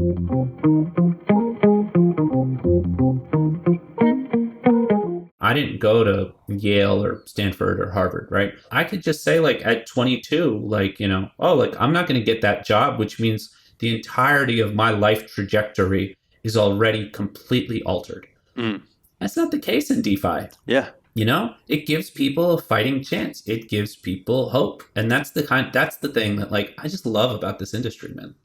I didn't go to Yale or Stanford or Harvard, right? I could just say like at 22, like, oh, like I'm not going to get that job, which means the entirety of my life trajectory is already completely altered. That's not the case in DeFi. Yeah. It gives people a fighting chance. It gives people hope. And that's the thing that like I just love about this industry, man.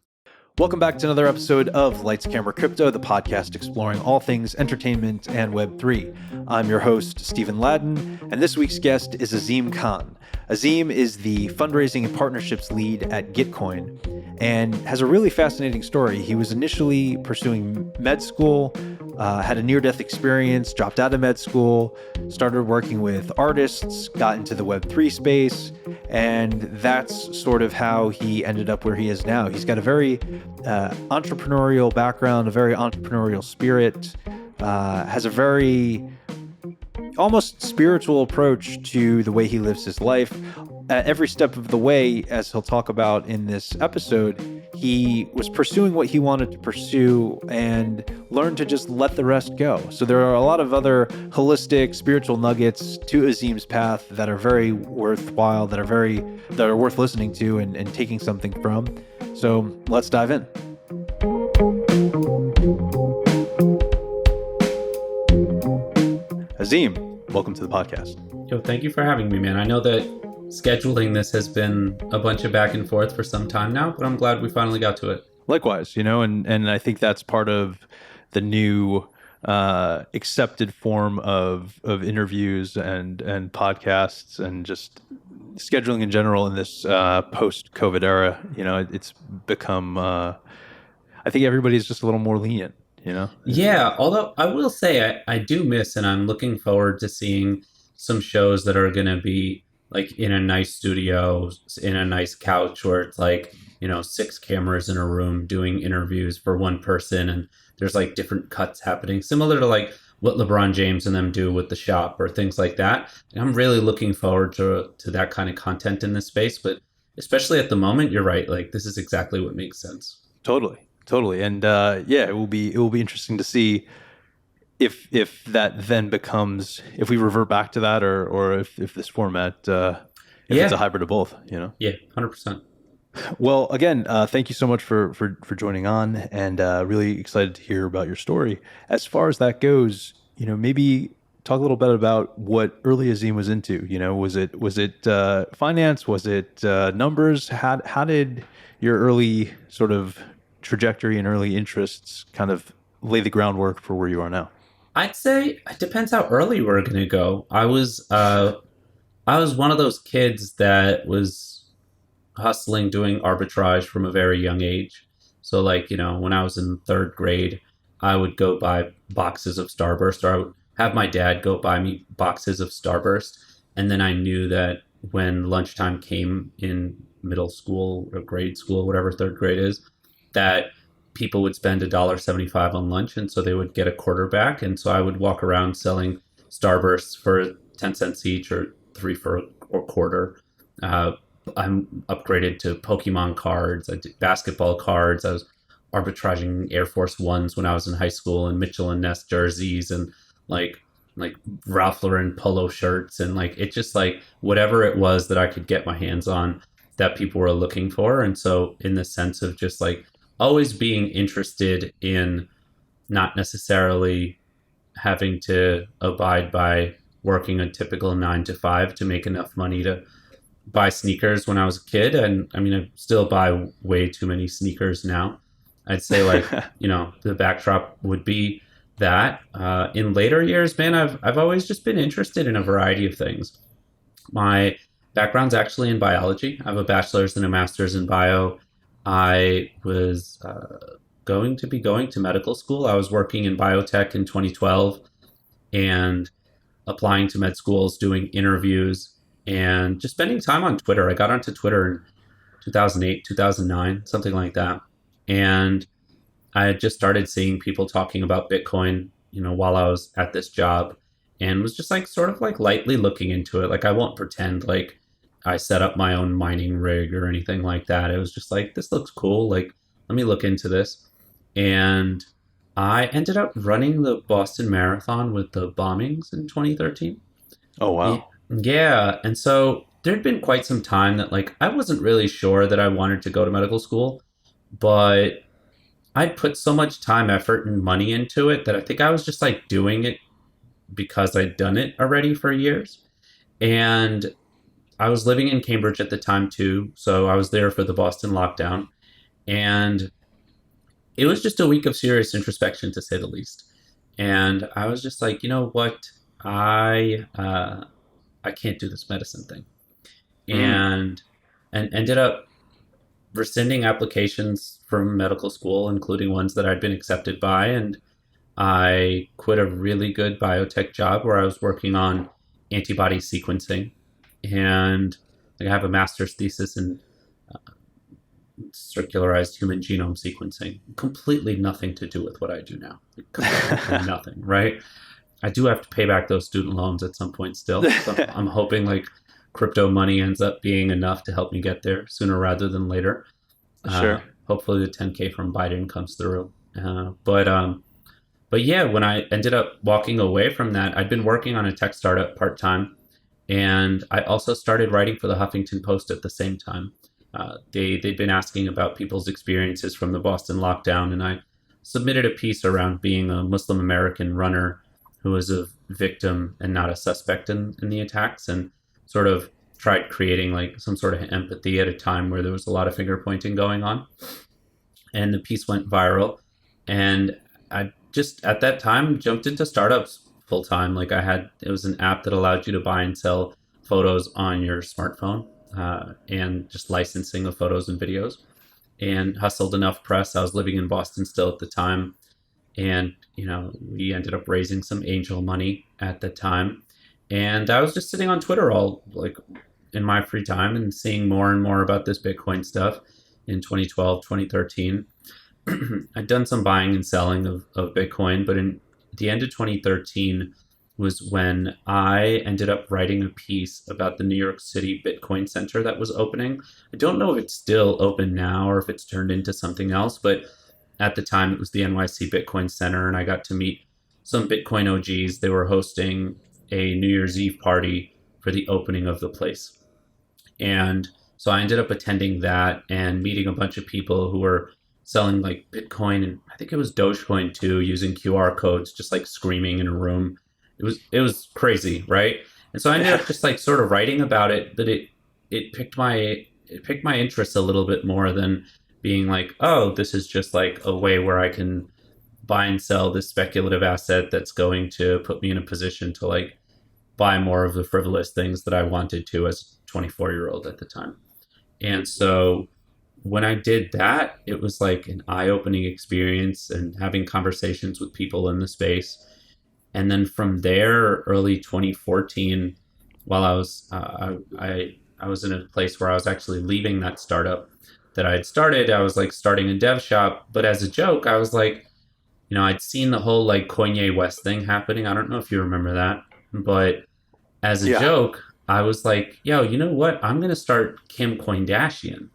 Welcome back to another episode of Lights Camera Crypto, the podcast exploring all things entertainment and Web3. I'm your host, Stephen Ladden, and this week's guest is Azeem Khan. Azeem is the Fundraising and Partnerships Lead at Gitcoin and has a really fascinating story. He was initially pursuing med school, had a near-death experience, dropped out of med school, started working with artists, got into the Web3 space, and that's sort of how he ended up where he is now. He's got a very entrepreneurial background, a very entrepreneurial spirit, has a very almost spiritual approach to the way he lives his life. At every step of the way, as he'll talk about in this episode, he was pursuing what he wanted to pursue and learned to just let the rest go. So there are a lot of other holistic spiritual nuggets to Azeem's path that are very worthwhile, that are worth listening to and taking something from. So let's dive in. Azeem, welcome to the podcast. Yo, thank you for having me, man. I know that scheduling this has been a bunch of back and forth for some time now, but I'm glad we finally got to it. Likewise, and I think that's part of the new accepted form of interviews and podcasts and just scheduling in general in this post-COVID era. It's become, I think everybody's just a little more lenient, Yeah, although I will say I do miss, and I'm looking forward to seeing some shows that are going to be like in a nice studio, in a nice couch where it's like, 6 cameras in a room doing interviews for one person. And there's like different cuts happening, similar to like what LeBron James and them do with The Shop or things like that. And I'm really looking forward to that kind of content in this space. But especially at the moment, you're right. Like this is exactly what makes sense. Totally. And it will be interesting to see if that then becomes, if we revert back to that or if this format, it's a hybrid of both, Yeah, 100%. Well, again, thank you so much for joining on, and really excited to hear about your story. As far as that goes, maybe talk a little bit about what early Azeem was into. Was it finance? Was it numbers? How did your early sort of trajectory and early interests kind of lay the groundwork for where you are now? I'd say it depends how early we're going to go. I was one of those kids that was hustling, doing arbitrage from a very young age. So like, when I was in 3rd grade, I would go buy boxes of Starburst, or I would have my dad go buy me boxes of Starburst. And then I knew that when lunchtime came in middle school or grade school, whatever 3rd grade is, that people would spend $1.75 on lunch. And so they would get a quarter back. And so I would walk around selling Starbursts for 10 cents each or 3 for a quarter. I'm upgraded to Pokemon cards. I did basketball cards. I was arbitraging Air Force Ones when I was in high school, and Mitchell and Ness jerseys, and like Ralph Lauren polo shirts, and like it just like whatever it was that I could get my hands on that people were looking for. And so in the sense of just like always being interested in not necessarily having to abide by working a typical 9 to 5 to make enough money to buy sneakers when I was a kid. And I mean, I still buy way too many sneakers now. I'd say like, the backdrop would be that. In later years, man, I've always just been interested in a variety of things. My background's actually in biology. I have a bachelor's and a master's in bio. I was going to medical school. I was working in biotech in 2012 and applying to med schools, doing interviews, and just spending time on Twitter. I got onto Twitter in 2008, 2009, something like that. And I had just started seeing people talking about Bitcoin, while I was at this job, and was just like sort of like lightly looking into it. Like I won't pretend like I set up my own mining rig or anything like that. It was just like, this looks cool. Like, let me look into this. And I ended up running the Boston Marathon with the bombings in 2013. Oh, Yeah, wow. yeah. And so there'd been quite some time that like I wasn't really sure that I wanted to go to medical school, but I put so much time, effort, and money into it that I think I was just like doing it because I'd done it already for years. And I was living in Cambridge at the time too, so I was there for the Boston lockdown, and it was just a week of serious introspection to say the least. And I was just like, you know what, I can't do this medicine thing, Mm. and ended up rescinding applications from medical school, including ones that I'd been accepted by, and I quit a really good biotech job where I was working on antibody sequencing, and I have a master's thesis in circularized human genome sequencing. Completely nothing to do with what I do now. Completely nothing, right? I do have to pay back those student loans at some point still. So I'm hoping like crypto money ends up being enough to help me get there sooner rather than later. Sure. Hopefully the 10K from Biden comes through. But yeah, when I ended up walking away from that, I'd been working on a tech startup part time, and I also started writing for the Huffington Post at the same time. They'd been asking about people's experiences from the Boston lockdown, and I submitted a piece around being a Muslim American runner who was a victim and not a suspect in the attacks, and sort of tried creating like some sort of empathy at a time where there was a lot of finger pointing going on. And the piece went viral, and I just at that time jumped into startups full time. Like I had, it was an app that allowed you to buy and sell photos on your smartphone, and just licensing of photos and videos, and hustled enough press. I was living in Boston still at the time, and we ended up raising some angel money at the time, and I was just sitting on Twitter all like in my free time and seeing more and more about this Bitcoin stuff in 2012, 2013. I'd done some buying and selling of Bitcoin, but in the end of 2013 was when I ended up writing a piece about the New York City Bitcoin Center that was opening. I don't know if it's still open now or if it's turned into something else, but at the time it was the NYC Bitcoin Center, and I got to meet some Bitcoin OGs. They were hosting a New Year's Eve party for the opening of the place. And so I ended up attending that and meeting a bunch of people who were selling like Bitcoin, and I think it was Dogecoin too, using QR codes, just like screaming in a room. It was crazy, right? And so I ended up just like sort of writing about it, but it picked my interest a little bit more than being like, oh, this is just like a way where I can buy and sell this speculative asset that's going to put me in a position to like buy more of the frivolous things that I wanted to as a 24-year-old at the time. And so when I did that, it was like an eye opening experience and having conversations with people in the space. And then from there, early 2014, while I was in a place where I was actually leaving that startup that I had started. I was like starting a dev shop, but as a joke, I was like, I'd seen the whole like Kanye West thing happening. I don't know if you remember that, but as a Yeah. joke, I was like, yo, you know what? I'm going to start Kim Kardashian.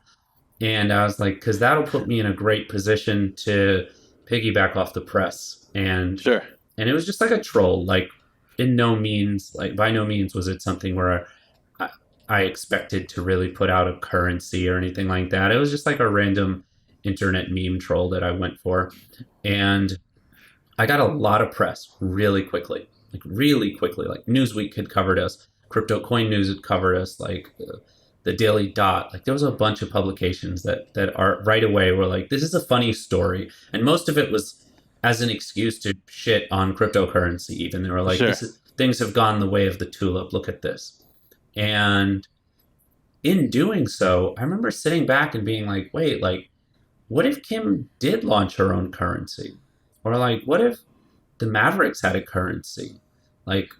And I was like, because that'll put me in a great position to piggyback off the press. Sure. And it was just like a troll. Like, in no means, like, by no means was it something where I expected to really put out a currency or anything like that. It was just like a random internet meme troll that I went for. And I got a lot of press really quickly, like really quickly. Like Newsweek had covered us, Crypto Coin News had covered us, like the Daily Dot. Like there was a bunch of publications that are right away were like, this is a funny story, and most of it was as an excuse to shit on cryptocurrency. Even they were like, Sure. this is things have gone the way of the tulip. Look at this, and in doing so, I remember sitting back and being like, wait, like, what if Kim did launch her own currency? Or like, what if the Mavericks had a currency? Like,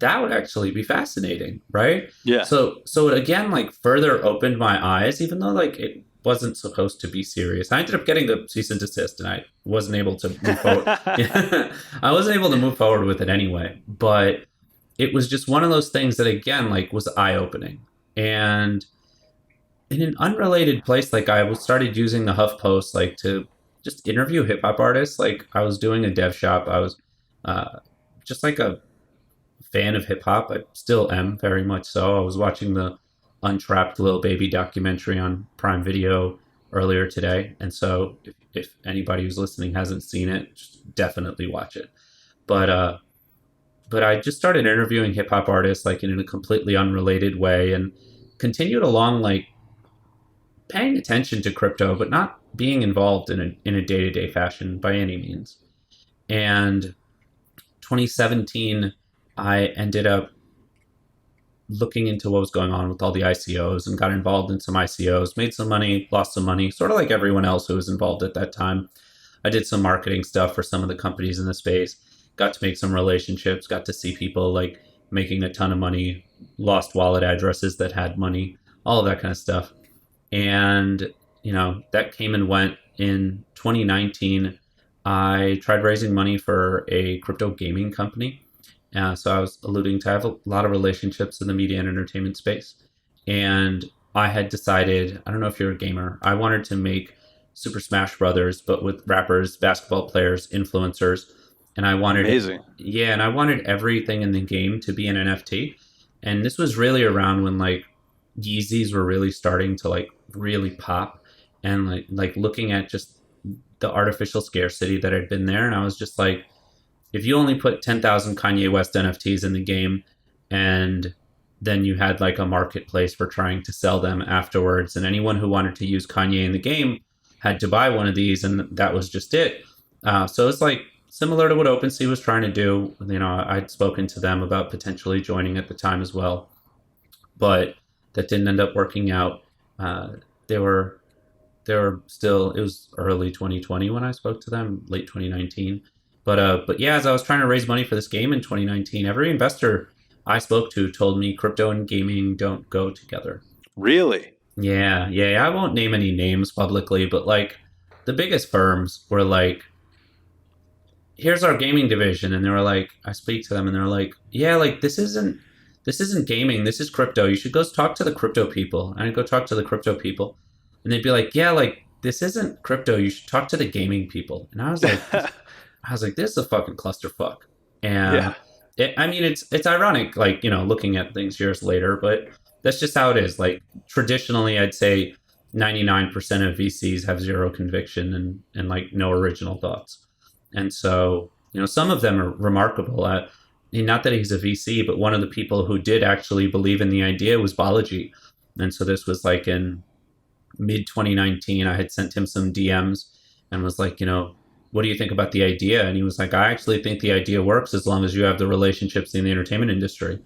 that would actually be fascinating, right? Yeah. So it again like further opened my eyes, even though like it wasn't supposed to be serious. I ended up getting the cease and desist, and I wasn't able to move forward. I wasn't able to move forward with it anyway. But it was just one of those things that again like was eye opening. And in an unrelated place, like I started using the HuffPost like to just interview hip hop artists. Like I was doing a dev shop. I was uh, just like a fan of hip hop. I still am very much so. I was watching the Untrapped Little Baby documentary on Prime Video earlier today, and so if anybody who's listening hasn't seen it, just definitely watch it. But but I just started interviewing hip hop artists like in a completely unrelated way, and continued along like paying attention to crypto, but not being involved in a day to day fashion by any means. And 2017, I ended up looking into what was going on with all the ICOs and got involved in some ICOs, made some money, lost some money, sort of like everyone else who was involved at that time. I did some marketing stuff for some of the companies in the space, got to make some relationships, got to see people like making a ton of money, lost wallet addresses that had money, all of that kind of stuff. And, that came and went. In 2019, I tried raising money for a crypto gaming company. So I was alluding to, I have a lot of relationships in the media and entertainment space. And I had decided, I don't know if you're a gamer, I wanted to make Super Smash Brothers, but with rappers, basketball players, influencers. And I wanted, Amazing. yeah, and I wanted everything in the game to be an NFT. And this was really around when like Yeezys were really starting to like really pop, and like looking at just the artificial scarcity that had been there. And I was just like, if you only put 10,000 Kanye West NFTs in the game, and then you had like a marketplace for trying to sell them afterwards, and anyone who wanted to use Kanye in the game had to buy one of these, and that was just it. So it's like similar to what OpenSea was trying to do. I'd spoken to them about potentially joining at the time as well, but that didn't end up working out. They were still, it was early 2020 when I spoke to them, late 2019. But yeah, as I was trying to raise money for this game in 2019, every investor I spoke to told me crypto and gaming don't go together. Really? Yeah, yeah. I won't name any names publicly, but like the biggest firms were like, here's our gaming division. And they were like, I speak to them and they're like, yeah, like this isn't gaming, this is crypto. You should go talk to the crypto people. And I'd go talk to the crypto people. And they'd be like, yeah, like this isn't crypto. You should talk to the gaming people. And I was like, this is a fucking clusterfuck. And Yeah. I mean, it's ironic, like, looking at things years later, but that's just how it is. Like, traditionally, I'd say 99% of VCs have zero conviction and like no original thoughts. And so, some of them are remarkable. Not that he's a VC, but one of the people who did actually believe in the idea was Balaji. And so this was like in mid 2019. I had sent him some DMs and was like, what do you think about the idea? And he was like, I actually think the idea works as long as you have the relationships in the entertainment industry.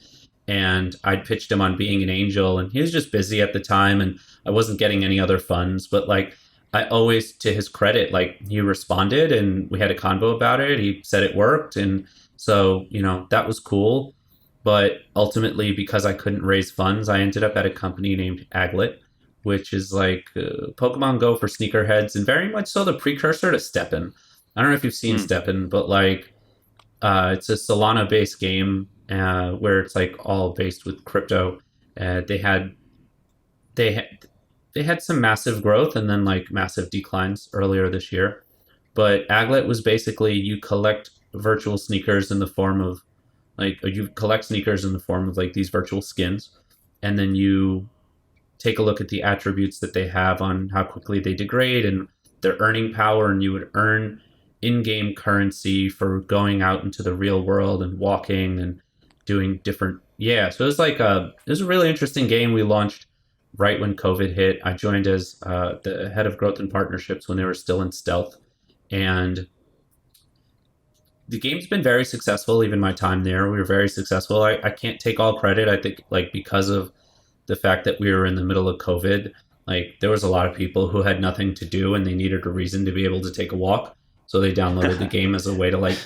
And I'd pitched him on being an angel, and he was just busy at the time, and I wasn't getting any other funds. But like, I always, to his credit, like he responded and we had a convo about it. He said it worked. And so, that was cool. But ultimately, because I couldn't raise funds, I ended up at a company named Aglet, which is like Pokemon Go for sneakerheads, and very much so the precursor to Steppen. I don't know if you've seen Hmm. Steppen, but like it's a Solana based game where it's like all based with crypto. They had they had they had some massive growth and then like massive declines earlier this year. But Aglet was basically you collect virtual sneakers in the form of you collect sneakers in the form of like these virtual skins, and then you take a look at the attributes that they have on how quickly they degrade and their earning power, and you would earn in-game currency for going out into the real world and walking and doing different. Yeah, so it was a really interesting game. We launched right when COVID hit. I joined as the head of growth and partnerships when they were still in stealth, and the game's been very successful. Even my time there, we were very successful. I can't take all credit. I think like because of the fact that we were in the middle of COVID, like there was a lot of people who had nothing to do and they needed a reason to be able to take a walk. So they downloaded the game as a way to like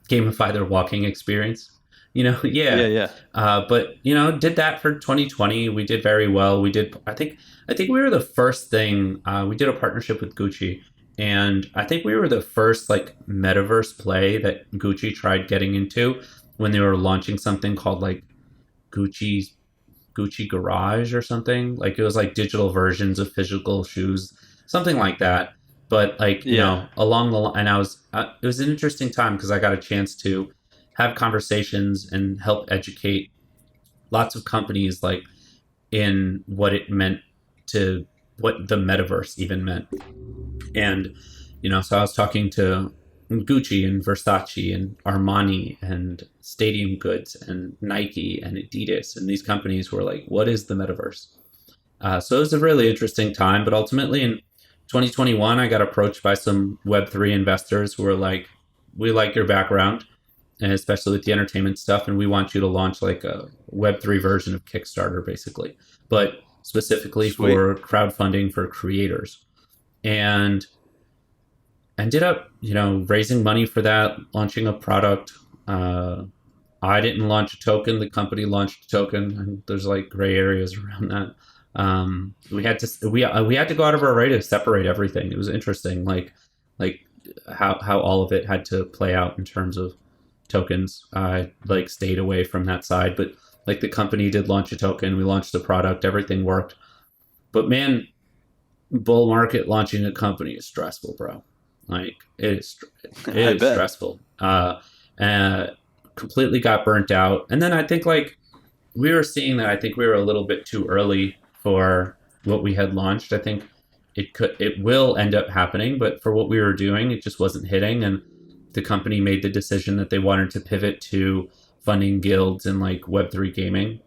gamify their walking experience. Yeah, Yeah. yeah. But did that for 2020. We did very well. We did. I think we were the first thing. We did a partnership with Gucci, and I think we were the first like metaverse play that Gucci tried getting into when they were launching something called like Gucci Gucci Garage or something. Like it was like digital versions of physical shoes, something like that. But like, Yeah. along the line, and it was an interesting time because I got a chance to have conversations and help educate lots of companies like in what it meant to what the metaverse even meant. And, so I was talking to Gucci and Versace and Armani and Stadium Goods and Nike and Adidas. And these companies were like, what is the metaverse? So it was a really interesting time. But ultimately in 2021, I got approached by some Web3 investors who were like, we like your background, and especially with the entertainment stuff. And we want you to launch like a Web3 version of Kickstarter, basically, but specifically Sweet. for crowdfunding for creators. And ended up, raising money for that, launching a product. I didn't launch a token; the company launched a token, and there's like gray areas around that. We had to go out of our way to separate everything. It was interesting, like how all of it had to play out in terms of tokens. I like stayed away from that side, but like the company did launch a token, we launched the product, everything worked. But man, bull market launching a company is stressful, bro. Like it I is bet. stressful. And completely got burnt out. And then I think like we were seeing that I think we were a little bit too early for what we had launched. I think it will end up happening, but for what we were doing, it just wasn't hitting. And the company made the decision that they wanted to pivot to funding guilds and like Web3 gaming.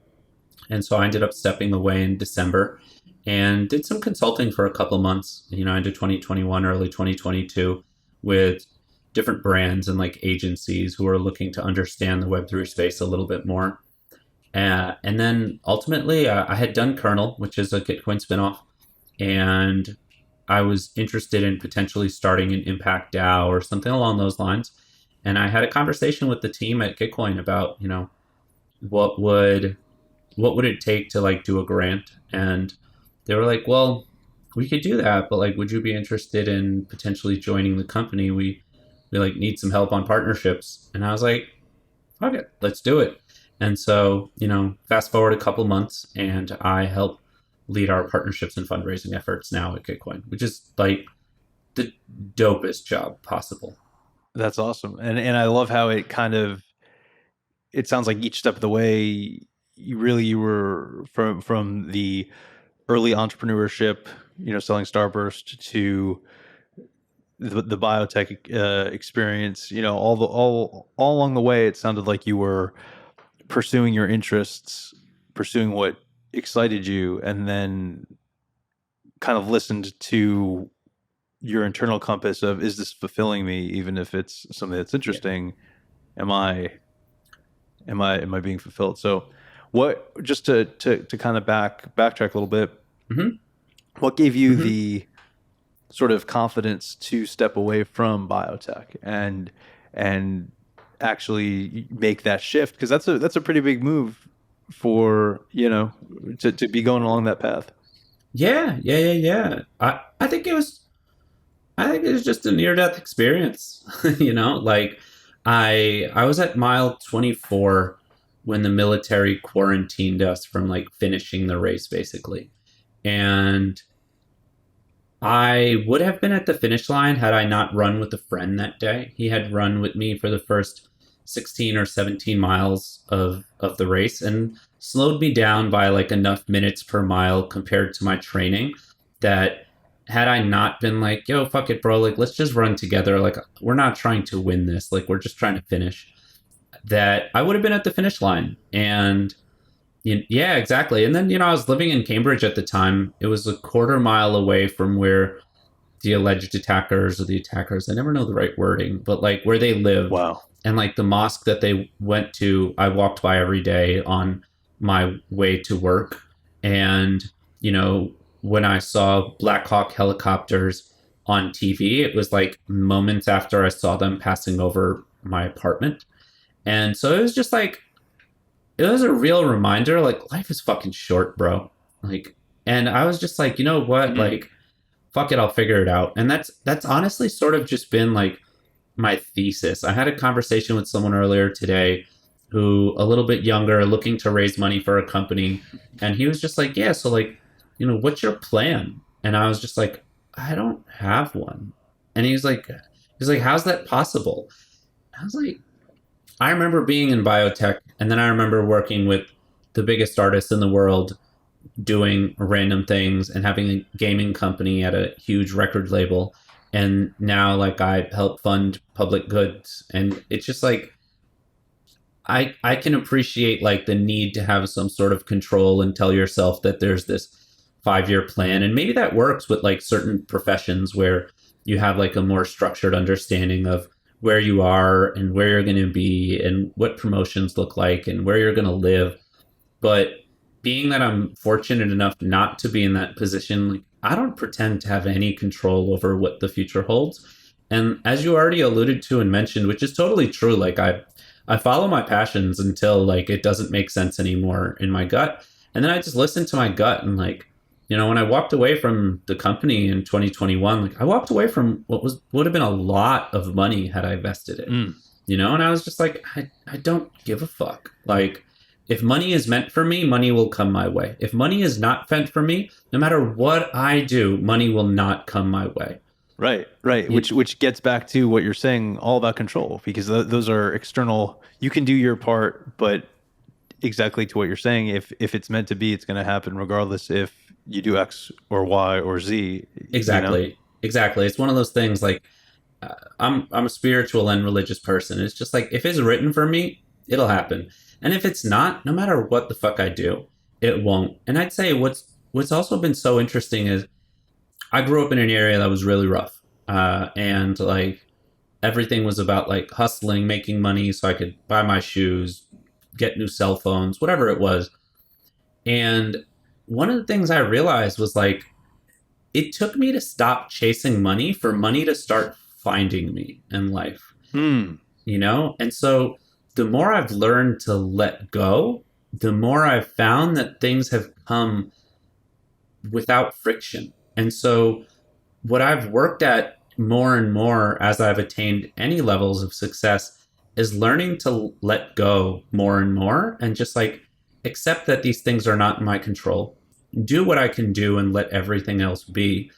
And so I ended up stepping away in December and did some consulting for a couple months, into 2021, early 2022 with different brands and like agencies who are looking to understand the Web3 space a little bit more. And then ultimately, I had done Kernel, which is a Gitcoin spinoff, and I was interested in potentially starting an Impact DAO or something along those lines. And I had a conversation with the team at Gitcoin about, what would what would it take to like do a grant? And they were like, well, we could do that, but like, would you be interested in potentially joining the company? We like need some help on partnerships. And I was like, fuck it, let's do it. And so, fast forward a couple months, and I help lead our partnerships and fundraising efforts now at Gitcoin, which is like the dopest job possible. That's awesome. And I love how it sounds like each step of the way you were from the early entrepreneurship, selling Starburst to the biotech experience, all along the way it sounded like you were pursuing your interests, pursuing what excited you, and then kind of listened to your internal compass of, is this fulfilling me? Even if it's something that's Yeah. interesting, am I being fulfilled? So what, just to kind of backtrack a little bit, Hmm. what gave you Hmm. the sort of confidence to step away from biotech and actually make that shift? Because that's a pretty big move for, to be going along that path. Yeah, yeah, yeah, yeah. I think it was just a near death experience. Like I was at mile 24 when the military quarantined us from like finishing the race basically. And I would have been at the finish line had I not run with a friend that day. He had run with me for the first 16 or 17 miles of the race and slowed me down by like enough minutes per mile compared to my training that had I not been like, yo, fuck it, bro, like let's just run together. Like we're not trying to win this, like we're just trying to finish. That I would have been at the finish line. And yeah, exactly. And then, I was living in Cambridge at the time. It was a quarter mile away from where the alleged attackers or the attackers, I never know the right wording, but like where they lived. Wow. And like the mosque that they went to, I walked by every day on my way to work. And, when I saw Black Hawk helicopters on TV, it was like moments after I saw them passing over my apartment. And so it was just like, it was a real reminder like life is fucking short, bro. Like, and I was just like, you know what, Mm-hmm. like fuck it, I'll figure it out. And that's honestly sort of just been like my thesis. I had a conversation with someone earlier today who a little bit younger, looking to raise money for a company, and he was just like, yeah, so like, what's your plan? And I was just like, I don't have one. And he's like, how's that possible? I was like, I remember being in biotech, and then I remember working with the biggest artists in the world doing random things and having a gaming company at a huge record label. And now, like, I help fund public goods. And it's just like, I can appreciate like the need to have some sort of control and tell yourself that there's this 5 year plan, and maybe that works with like certain professions where you have like a more structured understanding of where you are and where you're going to be and what promotions look like and where you're going to live. But being that I'm fortunate enough not to be in that position, like, I don't pretend to have any control over what the future holds. And as you already alluded to and mentioned, which is totally true, like I follow my passions until like it doesn't make sense anymore in my gut. And then I just listen to my gut, and like, when I walked away from the company in 2021, like I walked away from what would have been a lot of money had I vested it. Mm. And I was just like, I don't give a fuck. Like, if money is meant for me, money will come my way. If money is not meant for me, no matter what I do, money will not come my way. Right, right. Which gets back to what you're saying, all about control, because those are external. You can do your part, but exactly to what you're saying, if it's meant to be, it's going to happen regardless if you do X or Y or Z. Exactly. It's one of those things like, I'm a spiritual and religious person. It's just like, if it's written for me, it'll happen. And if it's not, no matter what the fuck I do, it won't. And I'd say what's also been so interesting is I grew up in an area that was really rough. And like everything was about like hustling, making money so I could buy my shoes, get new cell phones, whatever it was. And one of the things I realized was like, it took me to stop chasing money for money to start finding me in life, Hmm. And so the more I've learned to let go, the more I've found that things have come without friction. And so what I've worked at more and more as I've attained any levels of success is learning to let go more and more and just like accept that these things are not in my control. Do what I can do and let everything else be.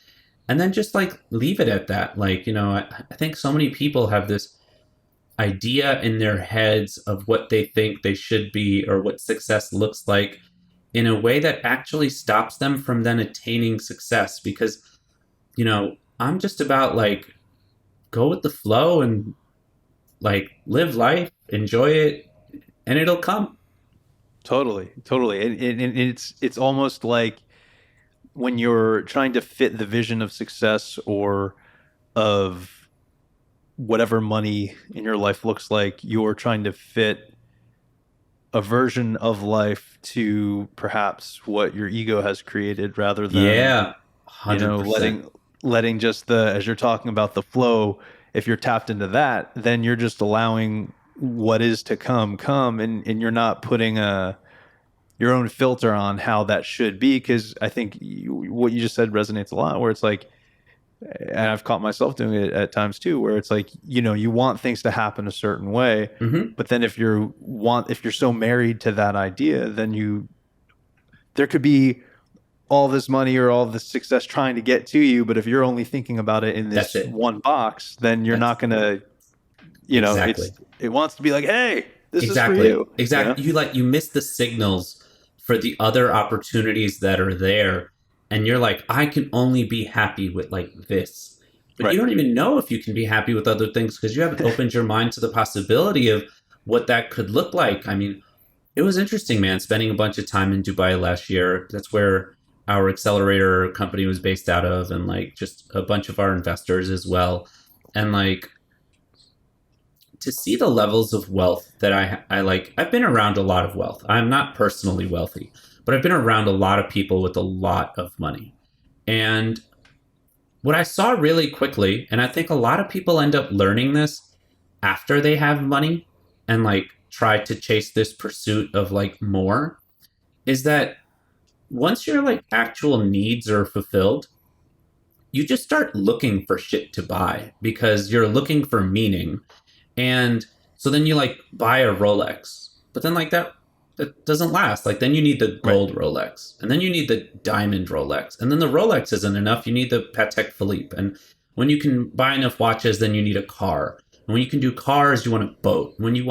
And then just like leave it at that. Like, I think so many people have this idea in their heads of what they think they should be or what success looks like in a way that actually stops them from then attaining success. Because, I'm just about like go with the flow and like live life, enjoy it, and it'll come. Totally, totally. And it's almost like when you're trying to fit the vision of success or of whatever money in your life looks like, you're trying to fit a version of life to perhaps what your ego has created rather than, Yeah, 100%. letting just as you're talking about the flow, if you're tapped into that, then you're just allowing what is to come, and you're not putting your own filter on how that should be. Because I think what you just said resonates a lot, where it's like, and I've caught myself doing it at times too, where it's like, you want things to happen a certain way, Mm-hmm. but then if you're so married to that idea, then there could be all this money or all this success trying to get to you, but if you're only thinking about it in That's this it. one box, then you're That's not gonna, exactly. it wants to be like, hey, this is for Exactly. you. Exactly. You miss the signals for the other opportunities that are there, and you're like, I can only be happy with like this. But you Right. don't even know if you can be happy with other things because you haven't opened your mind to the possibility of what that could look like. I mean, it was interesting, man, spending a bunch of time in Dubai last year. That's where our accelerator company was based out of, and like just a bunch of our investors as well. And like to see the levels of wealth that I like, I've been around a lot of wealth. I'm not personally wealthy, but I've been around a lot of people with a lot of money. And what I saw really quickly, and I think a lot of people end up learning this after they have money and like try to chase this pursuit of like more, is that once your like actual needs are fulfilled, you just start looking for shit to buy because you're looking for meaning. And so then you like buy a Rolex, but then like that doesn't last. Like then you need the Right. gold Rolex, and then you need the diamond Rolex, and then the Rolex isn't enough. You need the Patek Philippe, and When you can buy enough watches, then you need a car. And when you can do cars, you want a boat. When you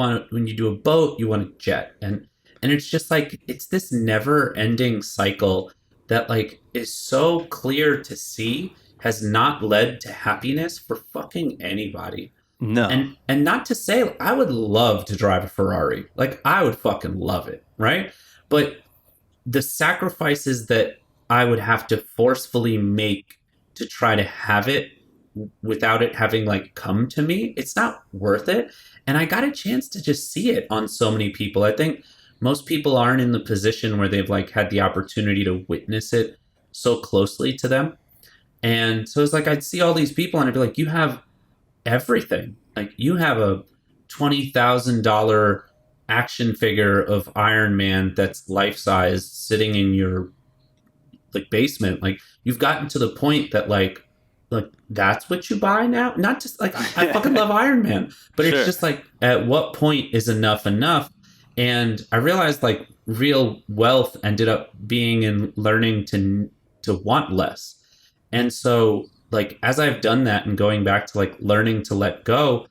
do a boat, you want a jet. And it's just like it's this never-ending cycle that like is so clear to see has not led to happiness for fucking anybody. No. And not to say I would love to drive a Ferrari. Like I would fucking love it, right? But the sacrifices that I would have to forcefully make to try to have it without it having like come to me, it's not worth it. And I got a chance to just see it on so many people. I think most people aren't in the position where they've like had the opportunity to witness it so closely to them. And so it's like I'd see all these people and I'd be like, you have everything. Like you have a $20,000 action figure of Iron Man that's life size sitting in your like basement. Like you've gotten to the point that like that's what you buy now. Not just like I fucking love Iron Man, but it's Sure. just like at what point is enough enough? And I realized like real wealth ended up being in learning to want less. And so like as I've done that and going back to like learning to let go,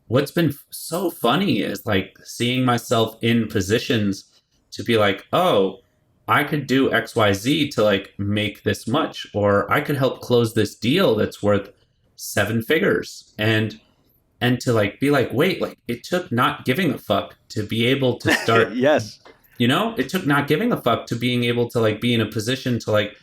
what's been so funny is like seeing myself in positions to be like, oh, I could do XYZ to like make this much, or I could help close this deal that's worth seven figures. And to like be like, wait, like it took not giving a fuck to be able to start, Yes. it took not giving a fuck to being able to like be in a position to like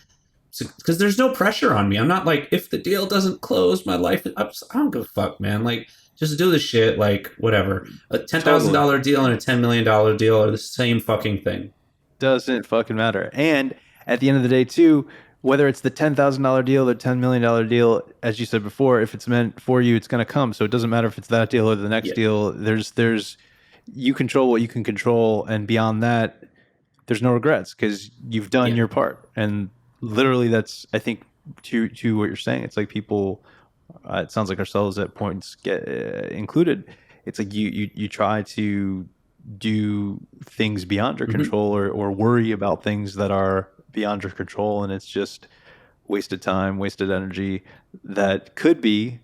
because there's no pressure on me. I'm not like if the deal doesn't close, my life. I don't give a fuck, man. Like just do the shit. Like whatever. A ten thousand Totally. dollar deal and a $10 million deal are the same fucking thing. Doesn't fucking matter. And at the end of the day, too, whether it's the $10,000 deal or $10 million deal, as you said before, if it's meant for you, it's going to come. So it doesn't matter if it's that deal or the next Yeah. deal. There's you control what you can control, and beyond that, there's no regrets because you've done Yeah. your part. And literally, that's I think to what you're saying. It's like people. It sounds like ourselves at points get included. It's like you try to do things beyond your Hmm. control or worry about things that are beyond your control, and it's just wasted time, wasted energy that could be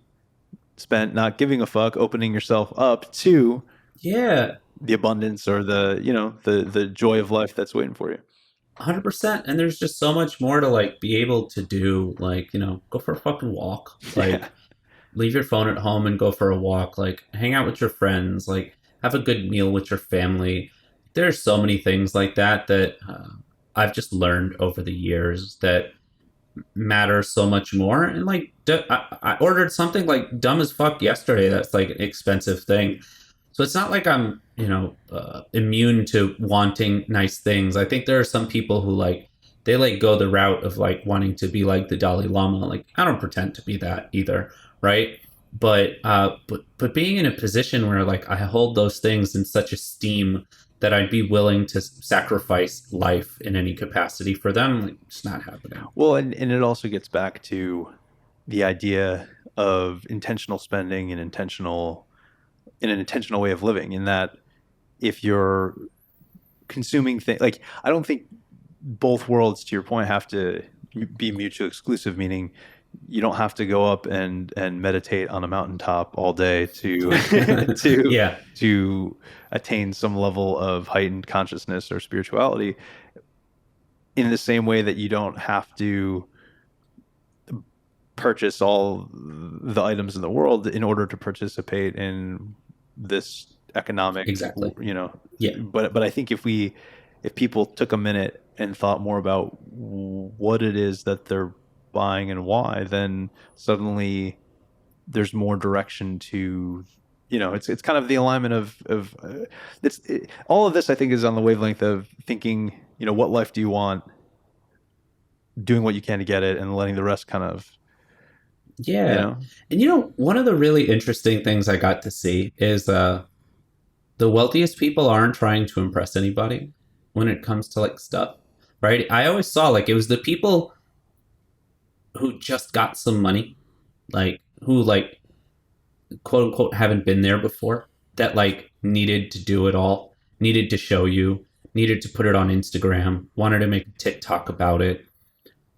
spent not giving a fuck, opening yourself up to Yeah. the abundance or the joy of life that's waiting for you. 100%. And there's just so much more to like be able to do. Like go for a fucking walk. Yeah. Like leave your phone at home and go for a walk. Like hang out with your friends. Like have a good meal with your family. There's so many things like that that I've just learned over the years that matter so much more. And like I ordered something like dumb as fuck yesterday. That's like an expensive thing. So it's not like I'm immune to wanting nice things. I think there are some people who like they like go the route of like wanting to be like the Dalai Lama. Like I don't pretend to be that either, right? But being in a position where like I hold those things in such esteem that I'd be willing to sacrifice life in any capacity for them, like, it's not happening. Well, and it also gets back to the idea of intentional spending and in an intentional way of living, in that if you're consuming things like, I don't think both worlds, to your point, have to be mutually exclusive, meaning you don't have to go up and meditate on a mountaintop all day to to Yeah. to attain some level of heightened consciousness or spirituality, in the same way that you don't have to purchase all the items in the world in order to participate in this economic, Exactly. Yeah. but I think if people took a minute and thought more about what it is that they're buying and why, then suddenly there's more direction to, it's kind of the alignment of all of this, I think, is on the wavelength of thinking, what life do you want, doing what you can to get it, and letting the rest kind of, you Yeah. know And one of the really interesting things I got to see is the wealthiest people aren't trying to impress anybody when it comes to like stuff, right? I always saw like it was the people who just got some money, like who like quote unquote haven't been there before, that like needed to do it all, needed to show you, needed to put it on Instagram, wanted to make a TikTok about it.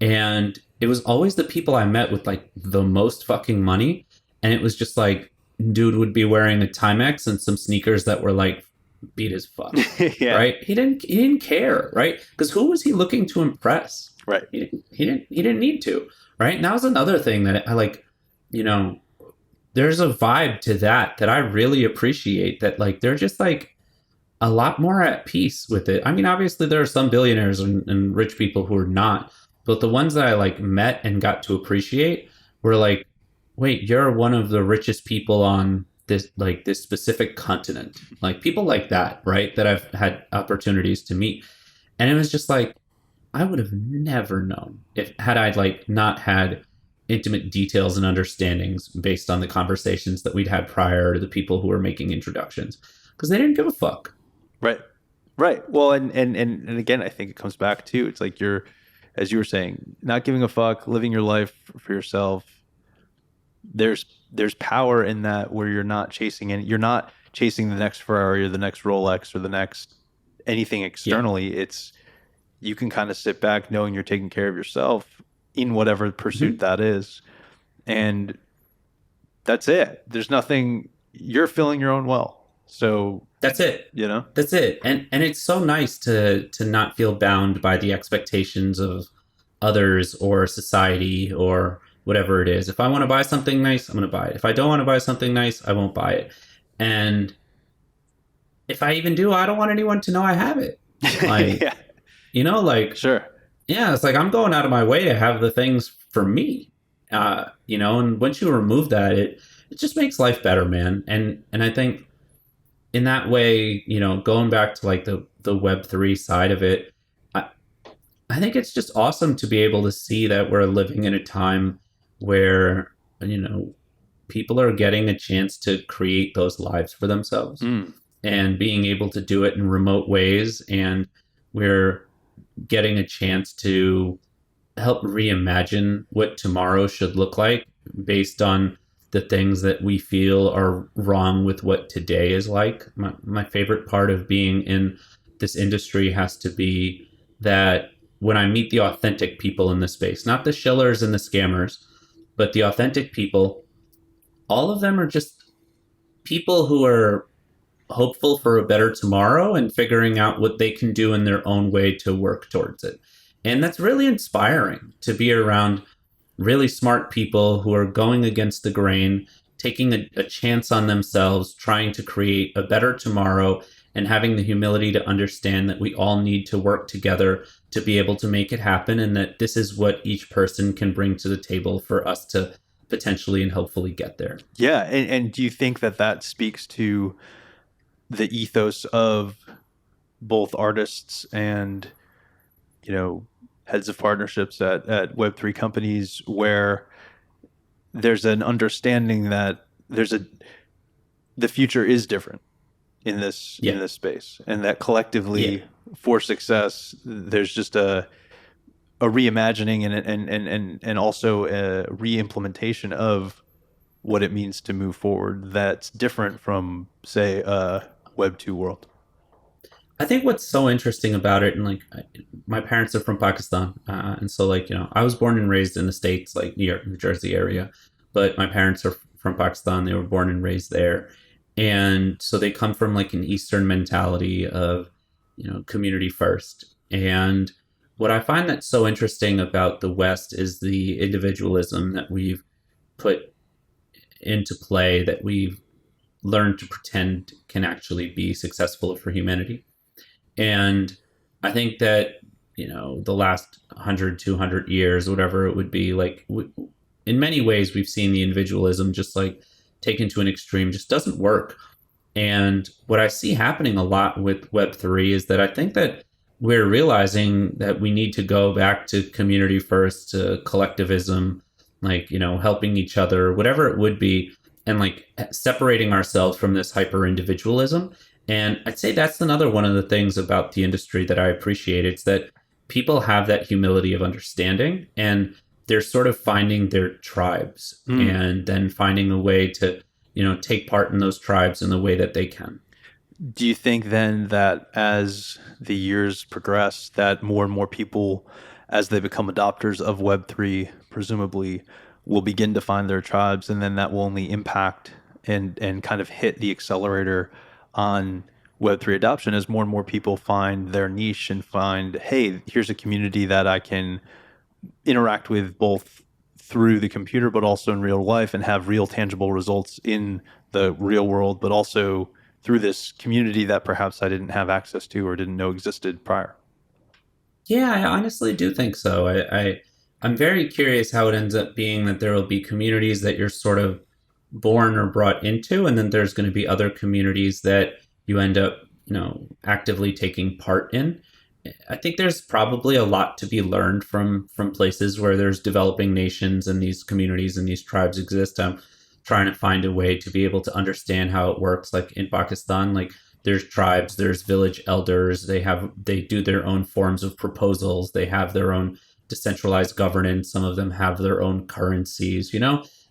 And it was always the people I met with like the most fucking money. And it was just like, dude would be wearing a Timex and some sneakers that were like beat as fuck. Yeah. Right? He didn't care, right? Because who was he looking to impress? Right. He didn't need to, right? And that was another thing that I like, you know, there's a vibe to that I really appreciate, that like they're just like a lot more at peace with it. I mean, obviously there are some billionaires and rich people who are not, but the ones that I like met and got to appreciate were like, wait, you're one of the richest people on this specific continent. Like people like that, right? That I've had opportunities to meet. And it was just like, I would have never known if had I like not had intimate details and understandings based on the conversations that we'd had prior to the people who were making introductions, because they didn't give a fuck. Right. Right. Well, and again, I think it comes back to, it's like you're, as you were saying, not giving a fuck, living your life for yourself. There's power in that, where you're not chasing the next Ferrari or the next Rolex or the next anything Yeah. externally. It's, you can kind of sit back knowing you're taking care of yourself in whatever pursuit Mm-hmm. that is. And that's it. There's nothing, you're filling your own well. So, That's it. you know, That's it. And it's so nice to not feel bound by the expectations of others or society or whatever it is. If I want to buy something nice, I'm going to buy it. If I don't want to buy something nice, I won't buy it. And if I even do, I don't want anyone to know I have it. Like, yeah, like, sure. yeah, it's like I'm going out of my way to have the things for me. And once you remove that, it just makes life better, man. And I think in that way, going back to like the Web3 side of it, I, I think it's just awesome to be able to see that we're living in a time where, people are getting a chance to create those lives for themselves Mm, and being able to do it in remote ways. And we're getting a chance to help reimagine what tomorrow should look like based on the things that we feel are wrong with what today is like. My favorite part of being in this industry has to be that when I meet the authentic people in the space, not the shillers and the scammers, but the authentic people, all of them are just people who are hopeful for a better tomorrow and figuring out what they can do in their own way to work towards it. And that's really inspiring to be around really smart people who are going against the grain, taking a chance on themselves, trying to create a better tomorrow, and having the humility to understand that we all need to work together to be able to make it happen, and that this is what each person can bring to the table for us to potentially and hopefully get there. yeah. And do you think that that speaks to the ethos of both artists and, heads of partnerships at Web3 companies, where there's an understanding that the future is different in Yeah. this space, and that Yeah. collectively, for success, there's just a reimagining and also a re-implementation of what it means to move forward, that's different from, say, a Web 2 world. I think what's so interesting about it, and like my parents are from Pakistan, and so like I was born and raised in the states, like New York, New Jersey area, but my parents are from Pakistan. They were born and raised there, and so they come from like an Eastern mentality of community first. And what I find that's so interesting about the West is the individualism that we've put into play, that we've learned to pretend can actually be successful for humanity. And I think that, the last 100, 200 years, whatever it would be, like, in many ways, we've seen the individualism just like taken to an extreme, just doesn't work. And what I see happening a lot with Web3 is that I think that we're realizing that we need to go back to community first, to collectivism, like, helping each other, whatever it would be, and like separating ourselves from this hyper individualism. And I'd say that's another one of the things about the industry that I appreciate. It's that people have that humility of understanding, and they're sort of finding their tribes Mm. and then finding a way to, take part in those tribes in the way that they can. Do you think then that as the years progress, that more and more people as they become adopters of Web3, presumably will begin to find their tribes, and then that will only impact and kind of hit the accelerator on Web3 adoption as more and more people find their niche and find, hey, here's a community that I can interact with both through the computer, but also in real life, and have real tangible results in the real world, but also through this community that perhaps I didn't have access to or didn't know existed prior. Yeah, I honestly do think so. I'm very curious how it ends up being that there will be communities that you're sort of born or brought into, and then there's going to be other communities that you end up, actively taking part in. I think there's probably a lot to be learned from places where there's developing nations and these communities and these tribes exist. I'm trying to find a way to be able to understand how it works. Like in Pakistan, like there's tribes, there's village elders, they do their own forms of proposals, they have their own decentralized governance, some of them have their own currencies.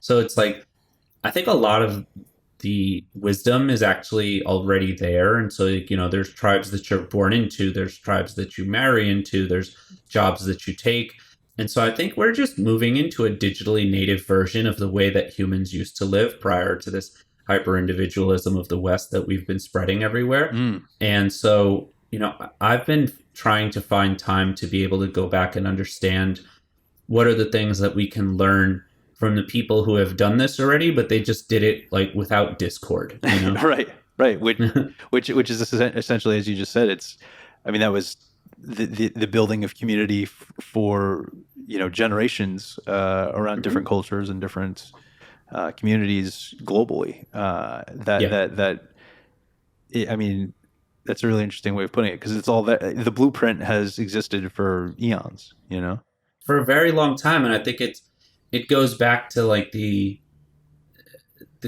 So it's like I think a lot of the wisdom is actually already there. And so, there's tribes that you're born into, there's tribes that you marry into, there's jobs that you take. And so I think we're just moving into a digitally native version of the way that humans used to live prior to this hyper individualism of the West that we've been spreading everywhere. Mm. And so, I've been trying to find time to be able to go back and understand what are the things that we can learn from the people who have done this already, but they just did it like without Discord. Right. Which is essentially, as you just said, that was the building of community for generations around different cultures and different communities globally. That's a really interesting way of putting it, because it's all that the blueprint has existed for eons. For a very long time, and I think it goes back to like the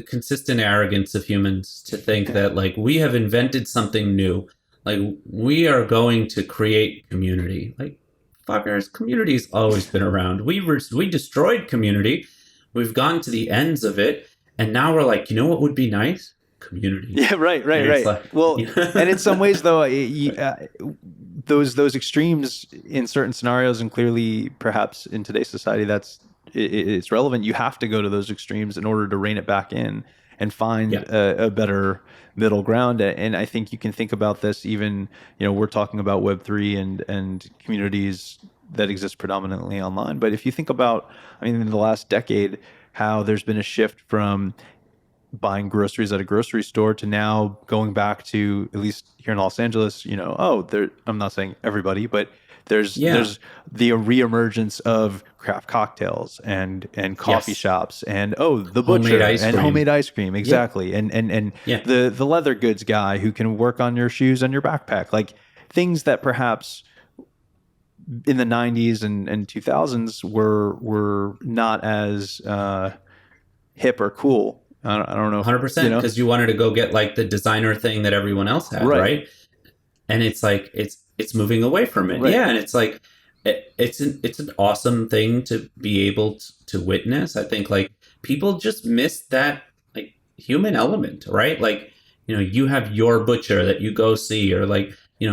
consistent arrogance of humans to think that like we have invented something new, like we are going to create community. Like fuckers, community's always been around. We destroyed community, we've gone to the ends of it, and now we're like, what would be nice? Community. Yeah, right. Like, well, and in some ways, though, those extremes in certain scenarios, and clearly, perhaps in today's society, it's relevant. You have to go to those extremes in order to rein it back in and find a better middle ground. And I think you can think about this even, we're talking about Web3 and communities that exist predominantly online. But if you think about, in the last decade, how there's been a shift from buying groceries at a grocery store to now going back to, at least here in Los Angeles, I'm not saying everybody, but there's the reemergence of craft cocktails and coffee shops and the butcher and homemade ice cream. Exactly. And the leather goods guy who can work on your shoes and your backpack, like things that perhaps in the 90s and 2000s were not as hip or cool. I don't know. 100%, because you wanted to go get like the designer thing that everyone else had, right? And it's like it's moving away from it. Right. Yeah, and it's like it's an awesome thing to be able to witness. I think like people just miss that like human element, right? Like, you have your butcher that you go see, or like,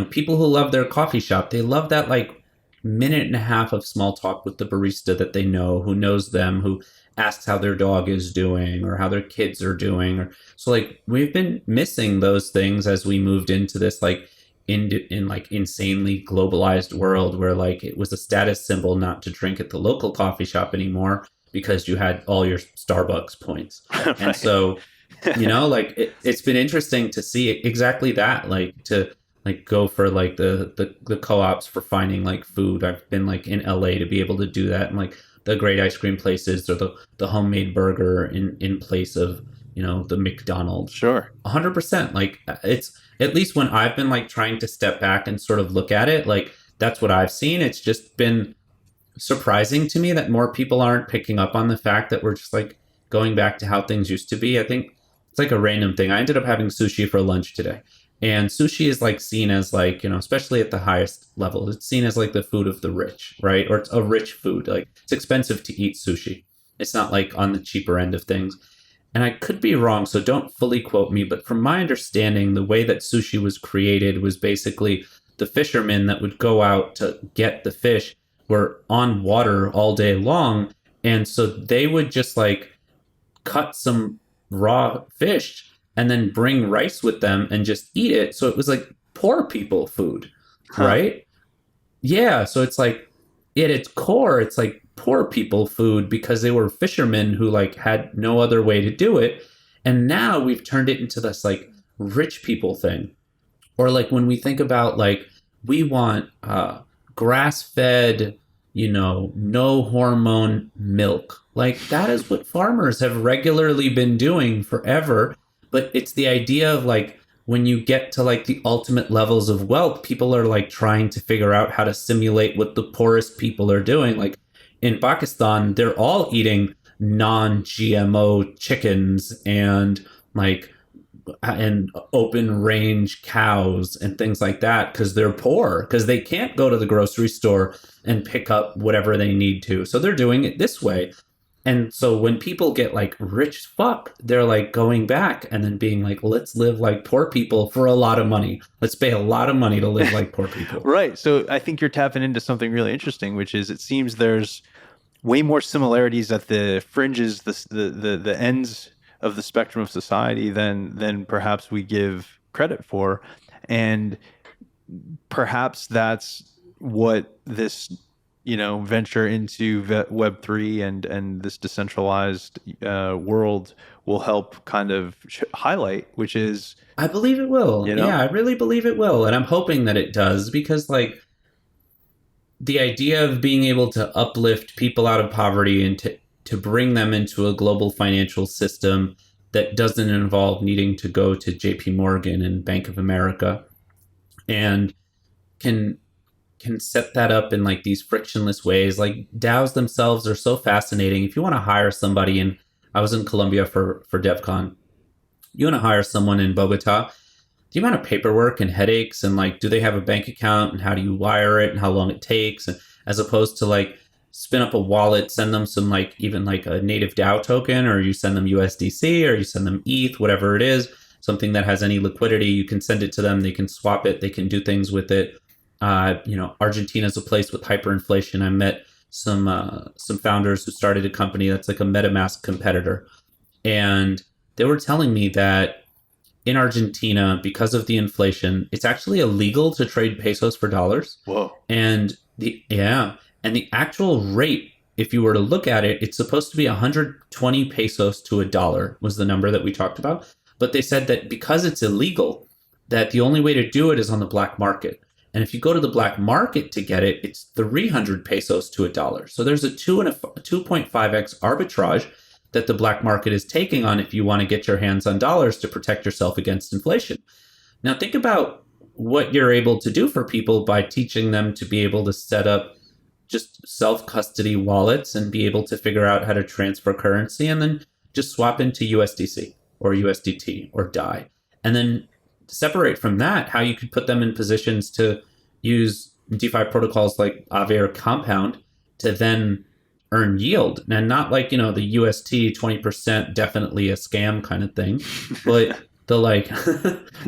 people who love their coffee shop, they love that like minute and a half of small talk with the barista that they know, who knows them, who asks how their dog is doing or how their kids are doing. Or so like we've been missing those things as we moved into this like in like insanely globalized world where like it was a status symbol not to drink at the local coffee shop anymore because you had all your Starbucks points. Right. And so, like it's been interesting to see exactly that, like to like go for like the co-ops for finding like food. I've been like in LA to be able to do that, and like the great ice cream places or the homemade burger in place of, the McDonald's. Sure. 100%. Like it's, at least when I've been like trying to step back and sort of look at it, like that's what I've seen. It's just been surprising to me that more people aren't picking up on the fact that we're just like going back to how things used to be. I think it's like a random thing. I ended up having sushi for lunch today. And sushi is like seen as like, especially at the highest level, it's seen as like the food of the rich, right? Or it's a rich food. Like it's expensive to eat sushi. It's not like on the cheaper end of things. And I could be wrong, so don't fully quote me, but from my understanding, the way that sushi was created was basically the fishermen that would go out to get the fish were on water all day long. And so they would just like cut some raw fish and then bring rice with them and just eat it. So it was like poor people food, Huh. right? Yeah. So it's like at its core, it's like poor people food because they were fishermen who like had no other way to do it. And now we've turned it into this like rich people thing. Or like when we think about like we want grass fed, no hormone milk. Like that is what farmers have regularly been doing forever. But it's the idea of like when you get to like the ultimate levels of wealth, people are like trying to figure out how to simulate what the poorest people are doing. Like in Pakistan, they're all eating non GMO chickens like and open range cows and things like that because they're poor because they can't go to the grocery store and pick up whatever they need to. So they're doing it this way. And so when people get like rich as fuck, they're like going back and then being like, let's live like poor people for a lot of money. Let's pay a lot of money to live like poor people. Right. So I think you're tapping into something really interesting, which is it seems there's way more similarities at the fringes, the ends of the spectrum of society than perhaps we give credit for. And perhaps that's what this venture into Web3 and this decentralized world will help kind of highlight, which is, I believe it will. you know, Yeah, I really believe it will. And I'm hoping that it does because like the idea of being able to uplift people out of poverty and to bring them into a global financial system that doesn't involve needing to go to JP Morgan and Bank of America and can set that up in like these frictionless ways. Like DAOs themselves are so fascinating. If you want to hire somebody, and I was in Colombia for DevCon, you want to hire someone in Bogota, the amount of paperwork and headaches and like do they have a bank account and how do you wire it and how long it takes, and as opposed to like spin up a wallet, send them some like even like a native DAO token, or you send them USDC or you send them ETH, whatever it is, something that has any liquidity, you can send it to them, they can swap it, they can do things with it. Argentina is a place with hyperinflation. I met some founders who started a company that's like a MetaMask competitor, and they were telling me that in Argentina, because of the inflation, it's actually illegal to trade pesos for dollars. whoa. And the actual rate, if you were to look at it, it's supposed to be 120 pesos to a dollar was the number that we talked about. But they said that because it's illegal, that the only way to do it is on the black market. And if you go to the black market to get it, it's 300 pesos to a dollar. So there's a 2.5x arbitrage that the black market is taking on if you want to get your hands on dollars to protect yourself against inflation. Now think about what you're able to do for people by teaching them to be able to set up just self-custody wallets and be able to figure out how to transfer currency and then just swap into USDC or USDT or DAI. And then separate from that how you could put them in positions to use DeFi protocols like Aave or Compound to then earn yield. And not like, the UST 20% definitely a scam kind of thing, but the like,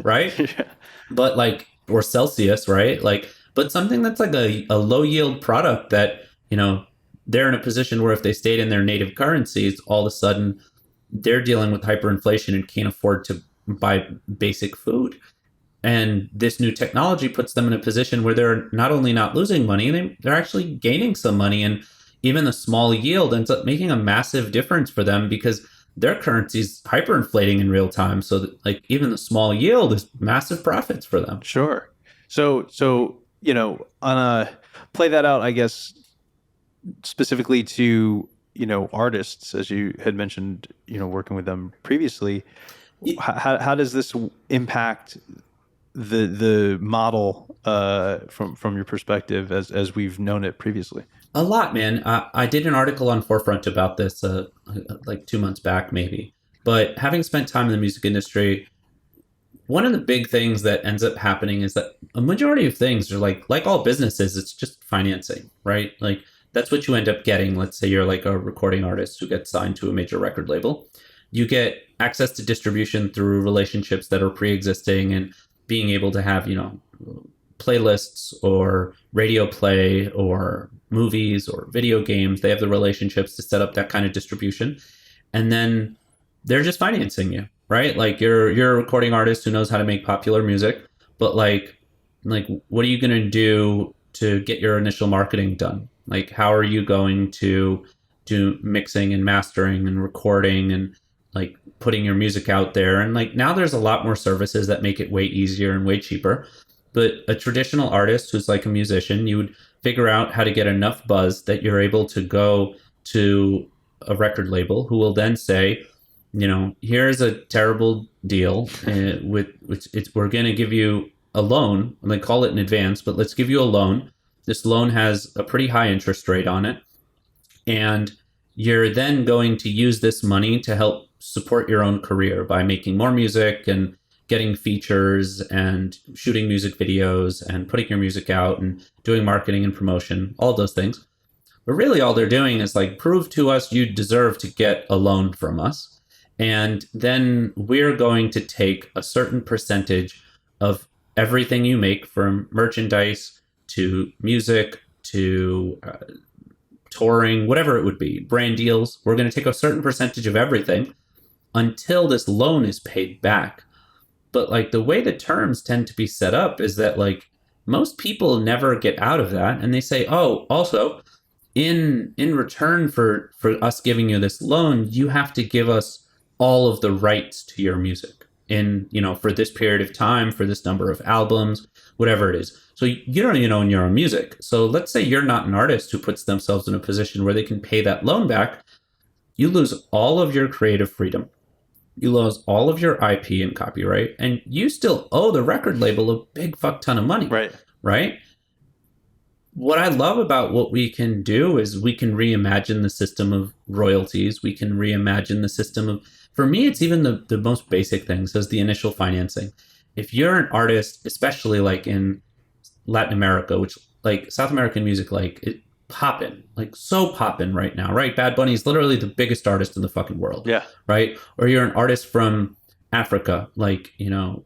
right? Yeah. But like, or Celsius, right? Like, but something that's like a low yield product that, they're in a position where if they stayed in their native currencies, all of a sudden they're dealing with hyperinflation and can't afford to buy basic food. And this new technology puts them in a position where they're not only not losing money, they're actually gaining some money. And even a small yield ends up making a massive difference for them because their currency's hyperinflating in real time. So that, like, even the small yield is massive profits for them. Sure. So on a play that out, I guess, specifically to artists, as you had mentioned, working with them previously. How does this impact the model from your perspective as we've known it previously? A lot, man. I did an article on Forefront about this like 2 months back, maybe. But having spent time in the music industry, one of the big things that ends up happening is that a majority of things are like all businesses, it's just financing, right? Like that's what you end up getting. Let's say you're like a recording artist who gets signed to a major record label. You get access to distribution through relationships that are pre-existing and being able to have, playlists or radio play or movies or video games. They have the relationships to set up that kind of distribution. And then they're just financing you, right? Like you're a recording artist who knows how to make popular music, but like what are you going to do to get your initial marketing done? Like how are you going to do mixing and mastering and recording and like putting your music out there? And like now there's a lot more services that make it way easier and way cheaper. But a traditional artist who's like a musician, you would figure out how to get enough buzz that you're able to go to a record label who will then say, you know, here's a terrible deal with which we're going to give you a loan, and they call it an advance, but let's give you a loan. This loan has a pretty high interest rate on it, and you're then going to use this money to help support your own career by making more music and getting features and shooting music videos and putting your music out and doing marketing and promotion, all those things. But really all they're doing is like, prove to us you deserve to get a loan from us. And then we're going to take a certain percentage of everything you make, from merchandise to music to touring, whatever it would be, brand deals. We're going to take a certain percentage of everything until this loan is paid back. But like the way the terms tend to be set up is that like most people never get out of that. And they say, oh, also in return for us giving you this loan, you have to give us all of the rights to your music in, you know, for this period of time, for this number of albums, whatever it is. So you don't even own your own music. So let's say you're not an artist who puts themselves in a position where they can pay that loan back. You lose all of your creative freedom. You lose all of your IP and copyright, and you still owe the record label a big fuck ton of money. Right. Right. What I love about what we can do is we can reimagine the system of royalties. We can reimagine the system of, for me, it's even the most basic things as the initial financing. If you're an artist, especially like in Latin America, which like South American music, like it poppin', like so poppin' right now, right? Bad Bunny is literally the biggest artist in the fucking world. Yeah. Right. Or you're an artist from Africa, like, you know,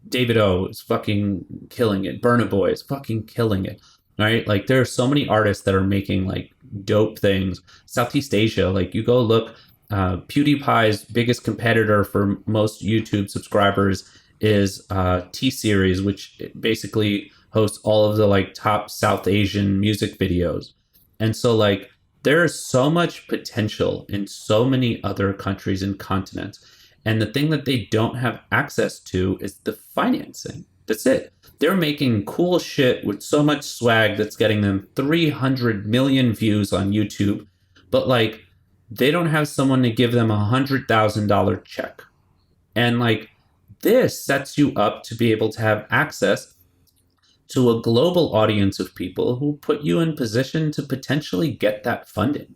David O is fucking killing it. Burna Boy is fucking killing it. Right. Like there are so many artists that are making like dope things. Southeast Asia, like you go look, PewDiePie's biggest competitor for most YouTube subscribers is T-Series, which basically hosts all of the like top South Asian music videos. And so like there is so much potential in so many other countries and continents. And the thing that they don't have access to is the financing. That's it. They're making cool shit with so much swag that's getting them 300 million views on YouTube. But like they don't have someone to give them $100,000 check. And like this sets you up to be able to have access to a global audience of people who put you in position to potentially get that funding.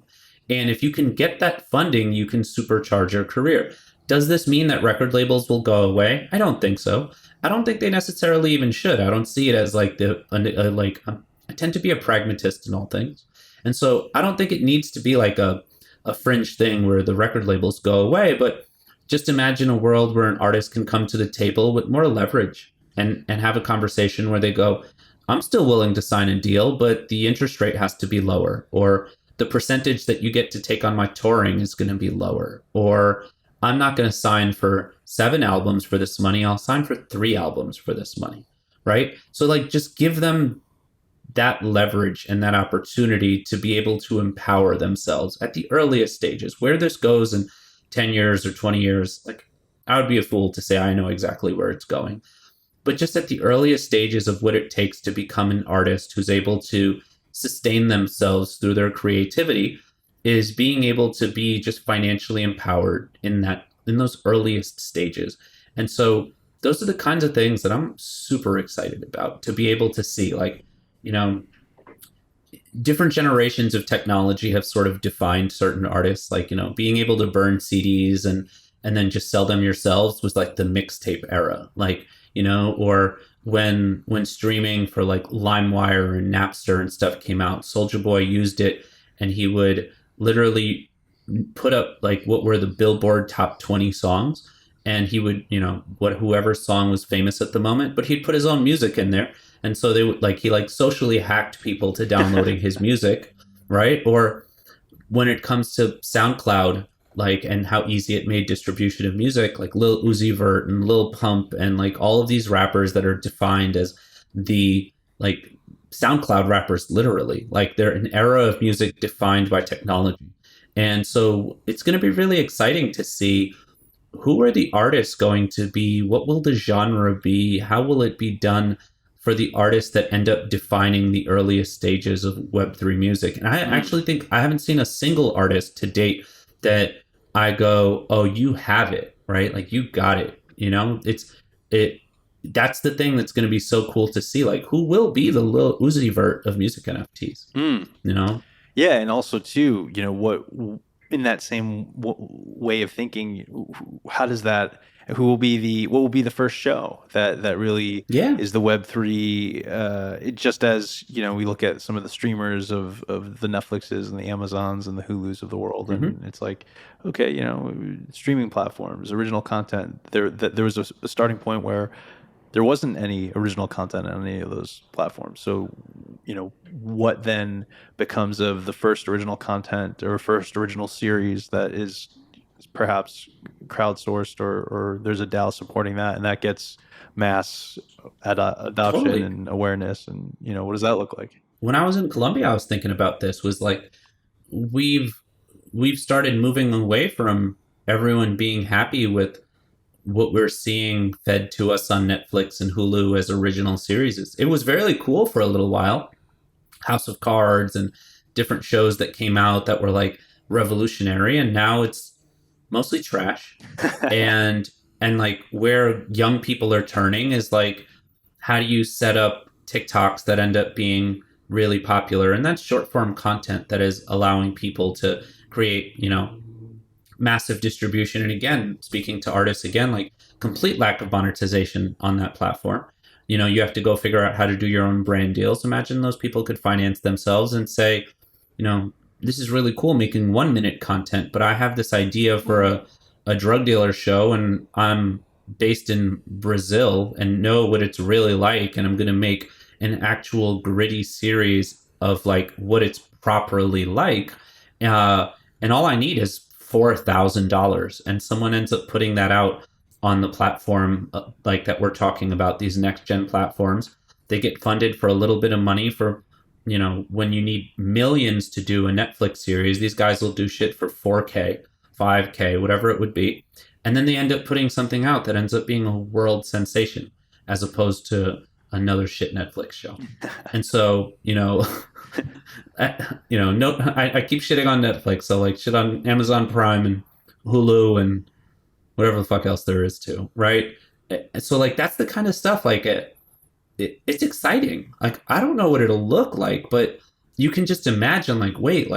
And if you can get that funding, you can supercharge your career. Does this mean that record labels will go away? I don't think so. I don't think they necessarily even should. I don't see it as like I tend to be a pragmatist in all things. And so I don't think it needs to be like a fringe thing where the record labels go away, but just imagine a world where an artist can come to the table with more leverage and have a conversation where they go, I'm still willing to sign a deal, but the interest rate has to be lower, or the percentage that you get to take on my touring is going to be lower, or I'm not going to sign for 7 albums for this money. I'll sign for 3 albums for this money. Right. So like just give them that leverage and that opportunity to be able to empower themselves at the earliest stages. Where this goes in 10 years or 20 years, like I would be a fool to say I know exactly where it's going. But just at the earliest stages of what it takes to become an artist who's able to sustain themselves through their creativity is being able to be just financially empowered in those earliest stages. And so those are the kinds of things that I'm super excited about, to be able to see, like, you know, different generations of technology have sort of defined certain artists, like, you know, being able to burn CDs and then just sell them yourselves was like the mixtape era, like, you know, or when streaming for like LimeWire and Napster and stuff came out, Soulja Boy used it and he would literally put up like what were the Billboard top 20 songs and he would, whoever song was famous at the moment, but he'd put his own music in there. And so they would he socially hacked people to downloading his music, right? Or when it comes to SoundCloud, and how easy it made distribution of music, like Lil Uzi Vert and Lil Pump and all of these rappers that are defined as the SoundCloud rappers, literally. They're an era of music defined by technology. And so it's going to be really exciting to see who are the artists going to be, what will the genre be, how will it be done for the artists that end up defining the earliest stages of Web3 music. And I actually think I haven't seen a single artist to date that I go, oh, you have it, right? You got it. That's the thing that's going to be so cool to see. Who will be the Lil Uzi Vert of music NFTs? Yeah, and also too, what in that same way of thinking, how does that? Who will be what will be the first show that really is the Web3? Just as we look at some of the streamers of the Netflixes and the Amazons and the Hulus of the world, and it's okay, streaming platforms, original content. There was a starting point where there wasn't any original content on any of those platforms. So, what then becomes of the first original content or first original series that is perhaps crowdsourced or there's a DAO supporting that, and that gets mass adoption Totally. and awareness, and what does that look like? When I was in Colombia, I was thinking about this. Was we've started moving away from everyone being happy with what we're seeing fed to us on Netflix and Hulu as original series. It was very cool for a little while. House of Cards and different shows that came out that were revolutionary, and now it's mostly trash. and where young people are turning is how do you set up TikToks that end up being really popular? And that's short form content that is allowing people to create, massive distribution. And again, speaking to artists again, complete lack of monetization on that platform. You have to go figure out how to do your own brand deals. Imagine those people could finance themselves and say, this is really cool making 1 minute content, but I have this idea for a drug dealer show, and I'm based in Brazil and know what it's really like, and I'm going to make an actual gritty series of what it's properly like. And all I need is $4,000, and someone ends up putting that out on the platform that we're talking about, these next gen platforms. They get funded for a little bit of money for, when you need millions to do a Netflix series, these guys will do shit for 4K, 5K, whatever it would be. And then they end up putting something out that ends up being a world sensation as opposed to another shit Netflix show. And so, I keep shitting on Netflix. So shit on Amazon Prime and Hulu and whatever the fuck else there is too, right? So that's the kind of stuff it's exciting. I don't know what it'll look like, but you can just imagine wait,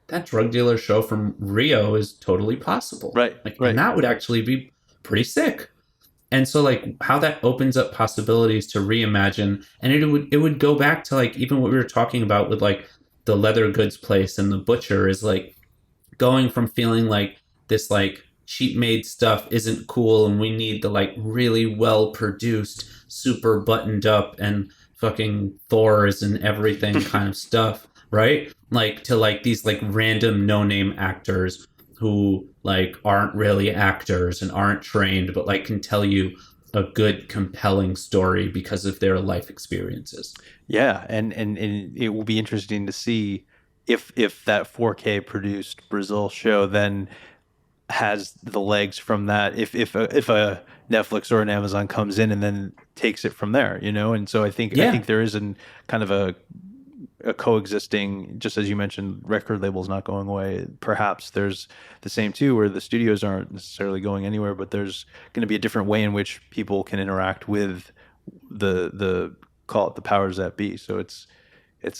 that drug dealer show from Rio is totally possible. Right. And that would actually be pretty sick. And so how that opens up possibilities to reimagine, and it would go back to even what we were talking about with the leather goods place and the butcher is going from feeling this cheap made stuff isn't cool and we need the really well produced, super buttoned up and fucking Thors and everything kind of stuff, right? To these random no name actors who aren't really actors and aren't trained, but can tell you a good, compelling story because of their life experiences. Yeah, and it will be interesting to see if that 4K produced Brazil show then has the legs from that. If a Netflix or an Amazon comes in and then takes it from there, And so I think there is kind of a coexisting, just as you mentioned, record labels not going away. Perhaps there's the same too, where the studios aren't necessarily going anywhere, but there's going to be a different way in which people can interact with the call it the powers that be. So it's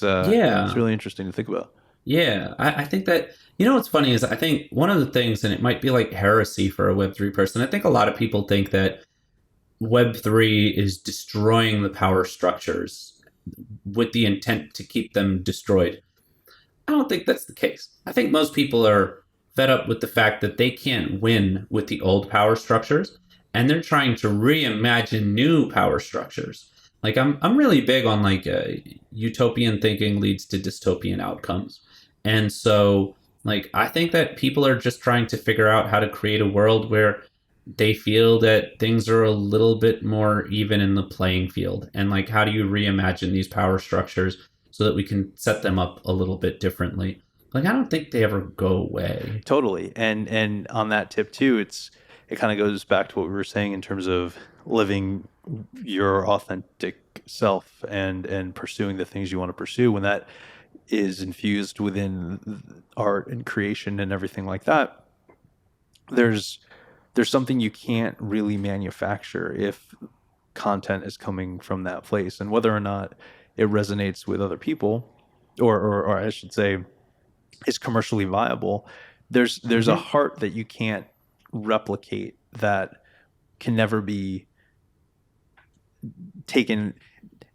really interesting to think about. Yeah, I think that, what's funny is I think one of the things, and it might be heresy for a Web3 person, I think a lot of people think that Web3 is destroying the power structures with the intent to keep them destroyed. I don't think that's the case. I think most people are fed up with the fact that they can't win with the old power structures, and they're trying to reimagine new power structures. Like I'm really big on like utopian thinking leads to dystopian outcomes. And so like I think that people are just trying to figure out how to create a world where they feel that things are a little bit more even in the playing field. And like how do you reimagine these power structures so that we can set them up a little bit differently? Like I don't think they ever go away. Totally. And on that tip too, it kind of goes back to what we were saying in terms of living your authentic self and pursuing the things you want to pursue. When that is infused within art and creation and everything like that, there's something you can't really manufacture if content is coming from that place, and whether or not it resonates with other people, or I should say is commercially viable, there's a Mm-hmm. heart that you can't replicate, that can never be taken,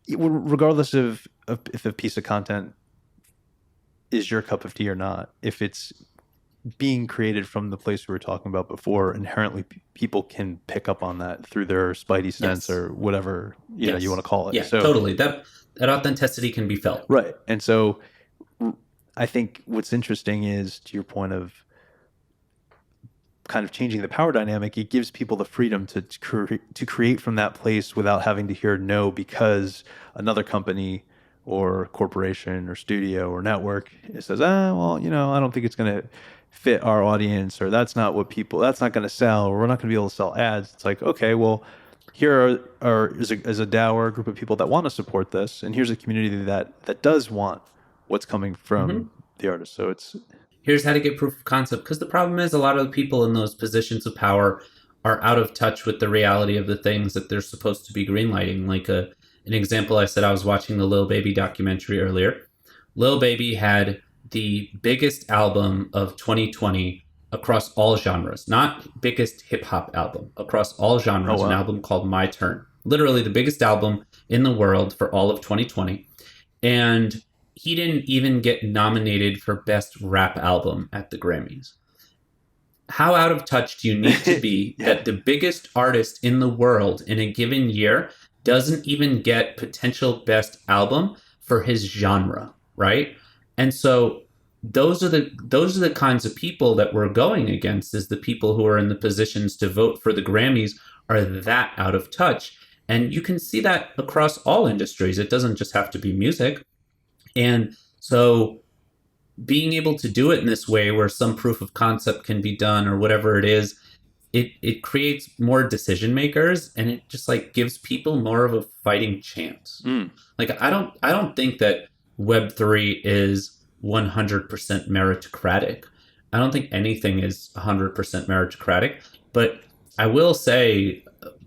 regardless of if a piece of content is your cup of tea or not. If it's being created from the place we were talking about before, inherently people can pick up on that through their spidey sense Yes. or whatever you want Yes. to call it. Yeah, So totally. That authenticity can be felt. right, and so I think what's interesting is, to your point of kind of changing the power dynamic, it gives people the freedom to create from that place without having to hear no because another company or corporation or studio or network, it says, well, I don't think it's going to fit our audience, or that's not going to sell, or we're not going to be able to sell ads. It's like, okay, well, here is a DAO or a group of people that want to support this, and here's a community that does want what's coming from Mm-hmm. the artist. So it's Here's how to get proof of concept. Because the problem is, a lot of the people in those positions of power are out of touch with the reality of the things that they're supposed to be greenlighting. Like an example, I said I was watching the Lil Baby documentary earlier. Lil Baby had the biggest album of 2020 across all genres, not biggest hip hop album, across all oh genres, an wow. album called My Turn. Literally the biggest album in the world for all of 2020. And he didn't even get nominated for Best Rap Album at the Grammys. How out of touch do you need to be Yeah. that the biggest artist in the world in a given year doesn't even get potential best album for his genre, right? And so those are the kinds of people that we're going against, is the people who are in the positions to vote for the Grammys are that out of touch. And you can see that across all industries. It doesn't just have to be music. And so being able to do it in this way where some proof of concept can be done or whatever it is, it creates more decision makers, and it just like gives people more of a fighting chance. Mm. Like I don't think that web3 is 100% meritocratic. I don't think anything is 100% meritocratic, but I will say,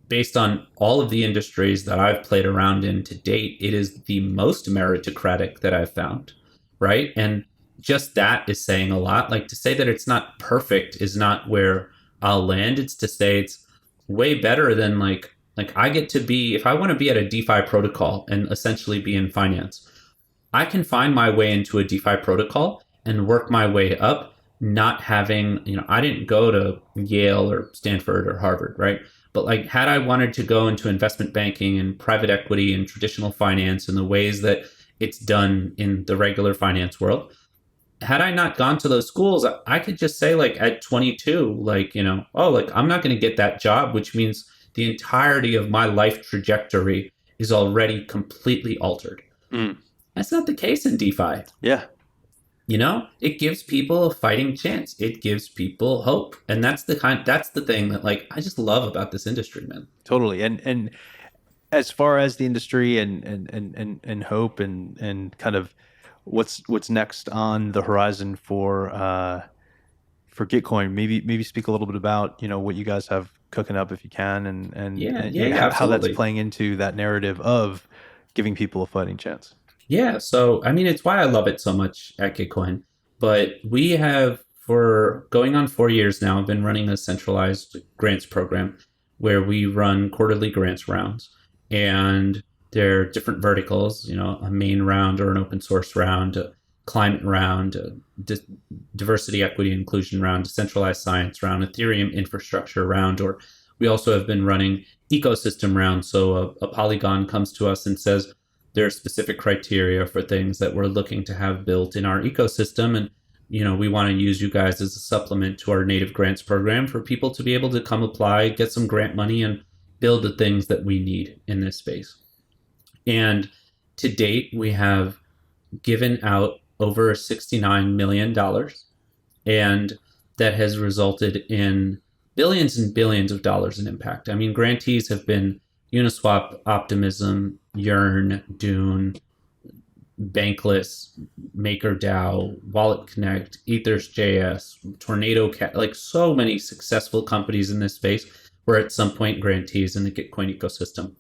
based on all of the industries that I've played around in to date, it is the most meritocratic that I've found, right? And just that is saying a lot. Like to say that it's not perfect is not where I'll land. It's to say it's way better than like I get to be, if I want to be at a DeFi protocol and essentially be in finance, I can find my way into a DeFi protocol and work my way up, not having, I didn't go to Yale or Stanford or Harvard, right? But like, had I wanted to go into investment banking and private equity and traditional finance in the ways that it's done in the regular finance world, had I not gone to those schools, I could just say like at 22, like, oh, like I'm not going to get that job, which means the entirety of my life trajectory is already completely altered. Mm. That's not the case in DeFi. Yeah. It gives people a fighting chance. It gives people hope. And that's the thing that like I just love about this industry, man. Totally. And as far as the industry and hope and kind of what's next on the horizon for Gitcoin, maybe speak a little bit about what you guys have cooking up, if you can, Yeah, and yeah, yeah, how that's absolutely. playing into that narrative of giving people a fighting chance. Yeah, so I mean, it's why I love it so much at Gitcoin. But we have, for going on 4 years now, been running a centralized grants program where we run quarterly grants rounds, and there are different verticals. A main round or an open source round, a climate round, a diversity, equity, inclusion round, a centralized science round, Ethereum infrastructure round, or we also have been running ecosystem rounds. So a Polygon comes to us and says there are specific criteria for things that we're looking to have built in our ecosystem, and we want to use you guys as a supplement to our native grants program for people to be able to come apply, get some grant money, and build the things that we need in this space. And to date, we have given out over $69 million, and that has resulted in billions and billions of dollars in impact. I mean, grantees have been Uniswap, Optimism, Yearn, Dune, Bankless, MakerDAO, Wallet Connect, Ethers.js, Tornado Cat, like so many successful companies in this space were at some point grantees in the Gitcoin ecosystem.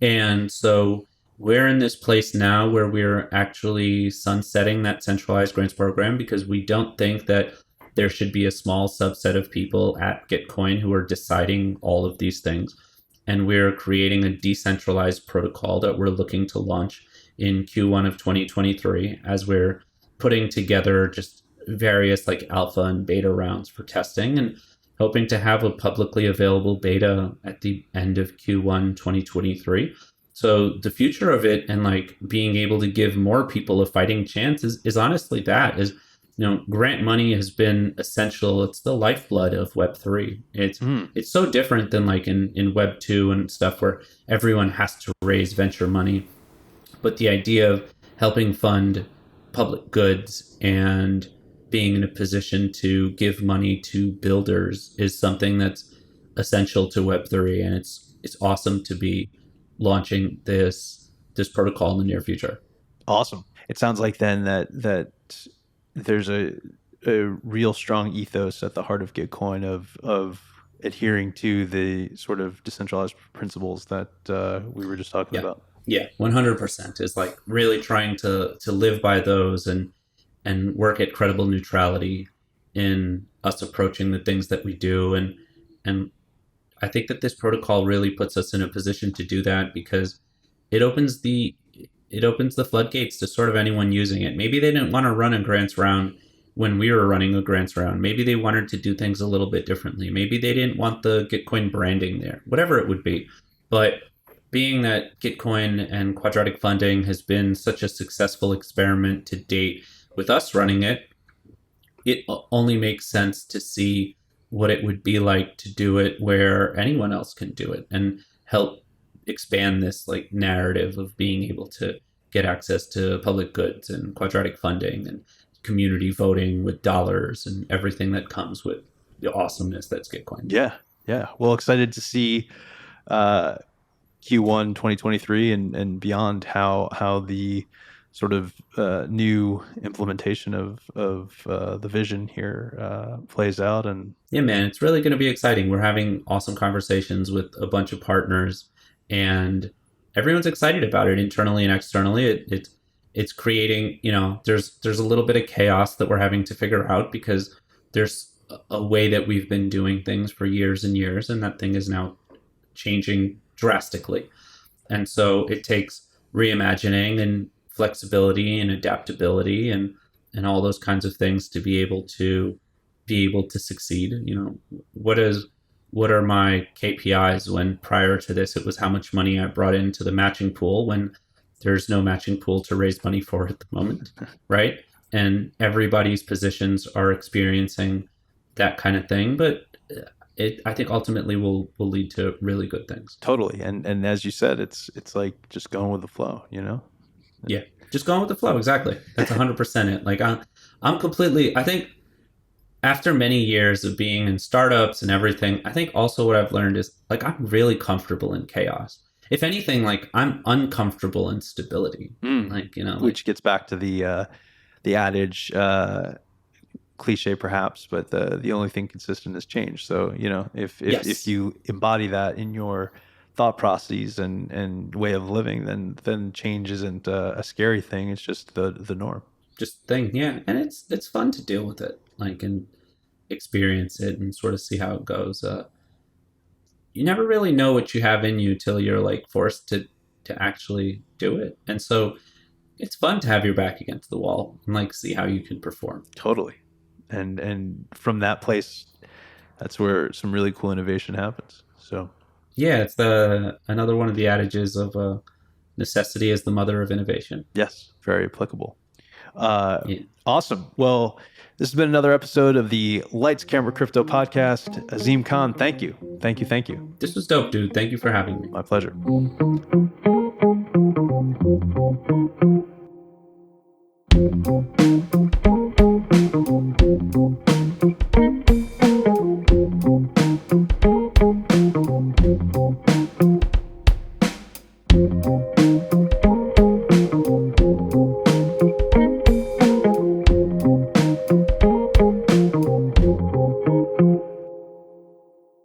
And so we're in this place now where we're actually sunsetting that centralized grants program because we don't think that there should be a small subset of people at Gitcoin who are deciding all of these things. And we're creating a decentralized protocol that we're looking to launch in Q1 of 2023 as we're putting together just various like alpha and beta rounds for testing and hoping to have a publicly available beta at the end of Q1 2023. So the future of it and like being able to give more people a fighting chance is honestly that is, grant money has been essential. It's the lifeblood of Web3. It's so different than like in Web2 and stuff where everyone has to raise venture money. But the idea of helping fund public goods and being in a position to give money to builders is something that's essential to Web3, and it's awesome to be launching this protocol in the near future. Awesome. It sounds like then that there's a real strong ethos at the heart of Gitcoin of adhering to the sort of decentralized principles that we were just talking about. Yeah, 100% is like really trying to live by those and work at credible neutrality in us approaching the things that we do. And I think that this protocol really puts us in a position to do that because it opens the floodgates to sort of anyone using it. Maybe they didn't want to run a grants round when we were running a grants round. Maybe they wanted to do things a little bit differently. Maybe they didn't want the Gitcoin branding there, whatever it would be. But being that Gitcoin and quadratic funding has been such a successful experiment to date with us running it, it only makes sense to see what it would be like to do it where anyone else can do it and help expand this like narrative of being able to get access to public goods and quadratic funding and community voting with dollars and everything that comes with the awesomeness that's Gitcoin. Yeah. Well, excited to see Q1 2023 and beyond how the sort of new implementation of the vision here plays out. And yeah, man, it's really going to be exciting. We're having awesome conversations with a bunch of partners, and everyone's excited about it internally and externally. It's creating, there's a little bit of chaos that we're having to figure out because there's a way that we've been doing things for years and years, and that thing is now changing drastically. And so it takes reimagining and flexibility and adaptability and all those kinds of things to be able to succeed. What are my KPIs when prior to this it was how much money I brought into the matching pool when there's no matching pool to raise money for at the moment, right? And everybody's positions are experiencing that kind of thing, but I think ultimately will lead to really good things. Totally. And as you said, it's like just going with the flow, Yeah, just going with the flow. Exactly. That's 100% it. Like I'm completely, I think after many years of being in startups and everything, I think also what I've learned is like I'm really comfortable in chaos. If anything, like I'm uncomfortable in stability. Which gets back to the adage, cliche perhaps, but the only thing consistent is change. So if you embody that in your thought processes and way of living, then change isn't a scary thing. It's just the norm. Just thing, yeah. And it's fun to deal with it, like, and experience it and sort of see how it goes. You never really know what you have in you till you're like forced to actually do it. And so it's fun to have your back against the wall and like see how you can perform. Totally. And from that place, that's where some really cool innovation happens. So Yeah, it's another one of the adages of necessity is the mother of innovation. yes, very applicable. Uh, Yeah. awesome. Well, this has been another episode of the Lights Camera Crypto podcast. Azeem Khan, thank you. Thank you. Thank you. This was dope, dude. Thank you for having me. My pleasure.